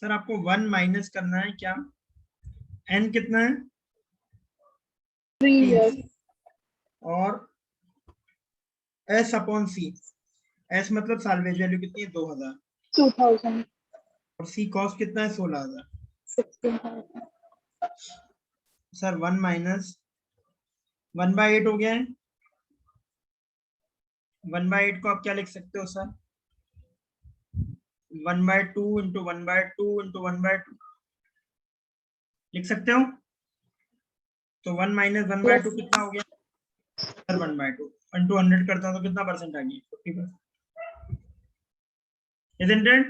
[SPEAKER 1] सर आपको 1 माइनस करना है क्या, एन कितना है,
[SPEAKER 2] 3 years।
[SPEAKER 1] और एस अपॉन सी, एस मतलब साल्वेज वैल्यू कितनी है 2000,
[SPEAKER 2] 2,000।
[SPEAKER 1] और सी कॉस्ट कितना है 16,000।
[SPEAKER 2] 16,000।
[SPEAKER 1] सर 1 माइनस 1/8 हो गया है। 1/8 को आप क्या लिख सकते हो सर, 1/2 इंटू 1/2 इंटू 1/2 लिख सकते हो। तो 1 माइनस 1/2 कितना हो गया सर, 1/2 इंटू 100 करता हूँ तो कितना परसेंट आ गया, 50%। Isn't it?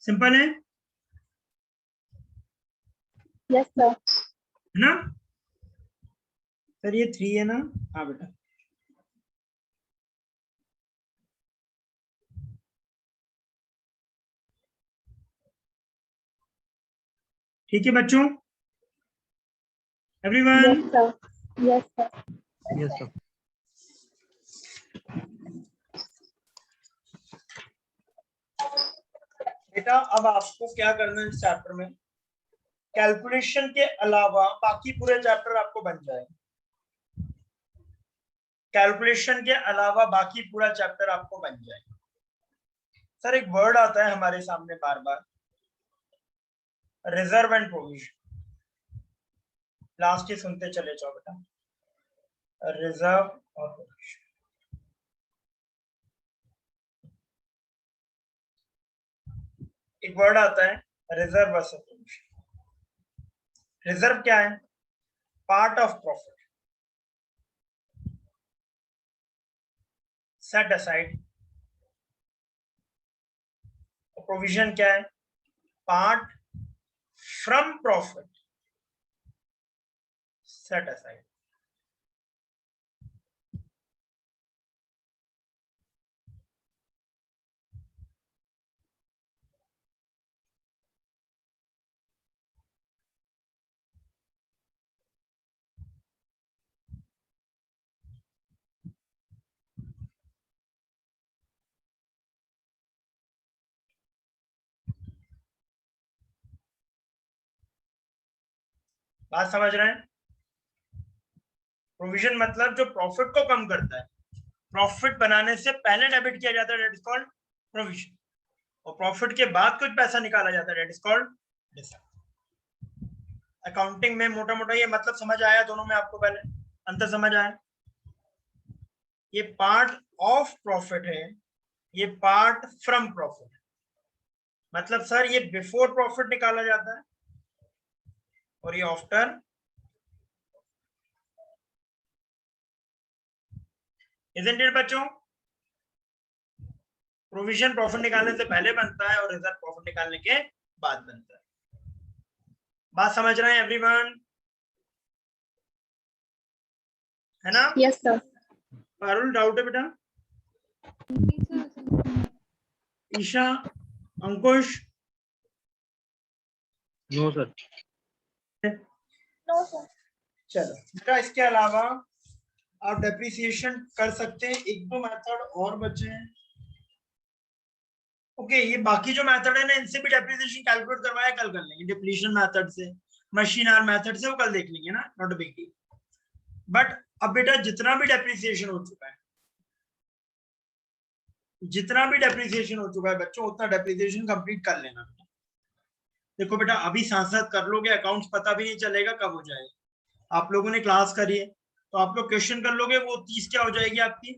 [SPEAKER 1] सिंपल है
[SPEAKER 2] यस सर।
[SPEAKER 1] ना सर, ये 3 है ना, हाँ बेटा। ठीक है बच्चों, everyone.
[SPEAKER 2] Yes sir. Yes sir.
[SPEAKER 4] Yes, sir.
[SPEAKER 1] बेटा अब आपको क्या करना है इस चैप्टर में, कैलकुलेशन के अलावा बाकी पूरे चैप्टर आपको बन जाए। कैलकुलेशन के अलावा बाकी पूरा चैप्टर आपको बन जाए। सर एक वर्ड आता है हमारे सामने बार बार, रिजर्व एंड प्रोविजन। लास्ट ही सुनते चले जाओ बेटा, रिजर्व और प्रोविजन। एक वर्ड आता है रिजर्व वर्सेस प्रोविजन। रिजर्व क्या है, part of profit set aside. Provision क्या है, part from profit set aside. बात समझ रहे हैं? प्रोविजन मतलब जो प्रॉफिट को कम करता है, प्रॉफिट बनाने से पहले डेबिट किया जाता है, दैट इज कॉल्ड प्रोविजन, और प्रॉफिट के बाद कुछ पैसा निकाला जाता है, that is called reserve. Accounting में मोटा मोटा ये मतलब समझ आया दोनों में? आपको पहले अंतर समझ आया? ये पार्ट ऑफ प्रॉफिट है, ये पार्ट फ्रॉम प्रॉफिट। मतलब सर ये बिफोर प्रॉफिट निकाला जाता है और ये आफ्टर। इजंट इट बच्चों? प्रोविजन प्रॉफिट निकालने से पहले बनता है और रिजर्व प्रॉफिट निकालने के बाद बनता है। बात समझ रहे हैं एवरीवन? है ना?
[SPEAKER 2] Yes sir.
[SPEAKER 1] पारुल डाउट है बेटा? Isha, Ankush?
[SPEAKER 4] No sir.
[SPEAKER 3] No sir.
[SPEAKER 1] चलो बेटा, इसके अलावा आप डेप्रिसिएशन कर सकते हैं, एक दो मेथड और बचे हैं। ओके, ये बाकी जो मेथड है ना, इनसे भी डेप्रिसिएशन कैलकुलेट करवाया, कल कर लेंगे। डिप्लीशन मेथड से, मशीन आवर मेथड से, वो कल देख लेंगे ना, not a big deal. But अब बेटा जितना भी डेप्रिसिएशन हो चुका है, जितना भी डेप्रिसिएशन हो चुका है बच्चों, उतना डेप्रिसिएशन कंप्लीट कर लेना। देखो बेटा, अभी साथ साथ कर लोगे अकाउंट्स, पता भी नहीं चलेगा कब हो जाएगा। आप लोगों ने क्लास करी है तो आप लोग क्वेश्चन कर लोगे, वो 30 क्या हो जाएगी आपकी,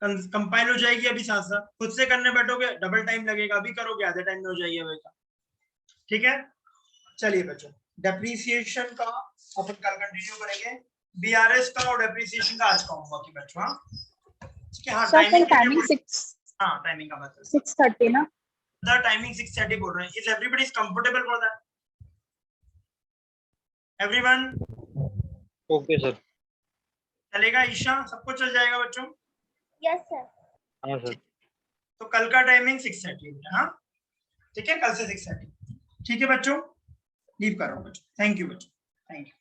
[SPEAKER 1] कंपाइल हो जाएगी। अभी साथ साथ खुद से करने बैठोगे डबल टाइम लगेगा, अभी करोगे आधे टाइम में हो जाएगी बेटा। ठीक है, चलिए बच्चों, डेप्रिसिएशन का अपन कल कंटिन्यू करेंगे, बीआरएस का और डेप्रिसिएशन का आज का होगा कि बच्चों। हाँ ठीक है। हाँ
[SPEAKER 2] टाइमिंग 6।
[SPEAKER 1] हाँ टाइमिंग का मतलब
[SPEAKER 2] 6:30 ना?
[SPEAKER 1] द टाइमिंग 6:30 बोल रहे हैं। Is everybody is comfortable for that? Everyone
[SPEAKER 4] okay sir.
[SPEAKER 1] चलेगा? ईशा, सबको चल जाएगा बच्चों?
[SPEAKER 3] Yes sir.
[SPEAKER 4] हाँ सर।
[SPEAKER 1] तो कल का टाइमिंग 6:30 है। हाँ ठीक है, कल से 6:30। ठीक है बच्चों, लीव करो बच्चों। थैंक यू बच्चों, थैंक यू।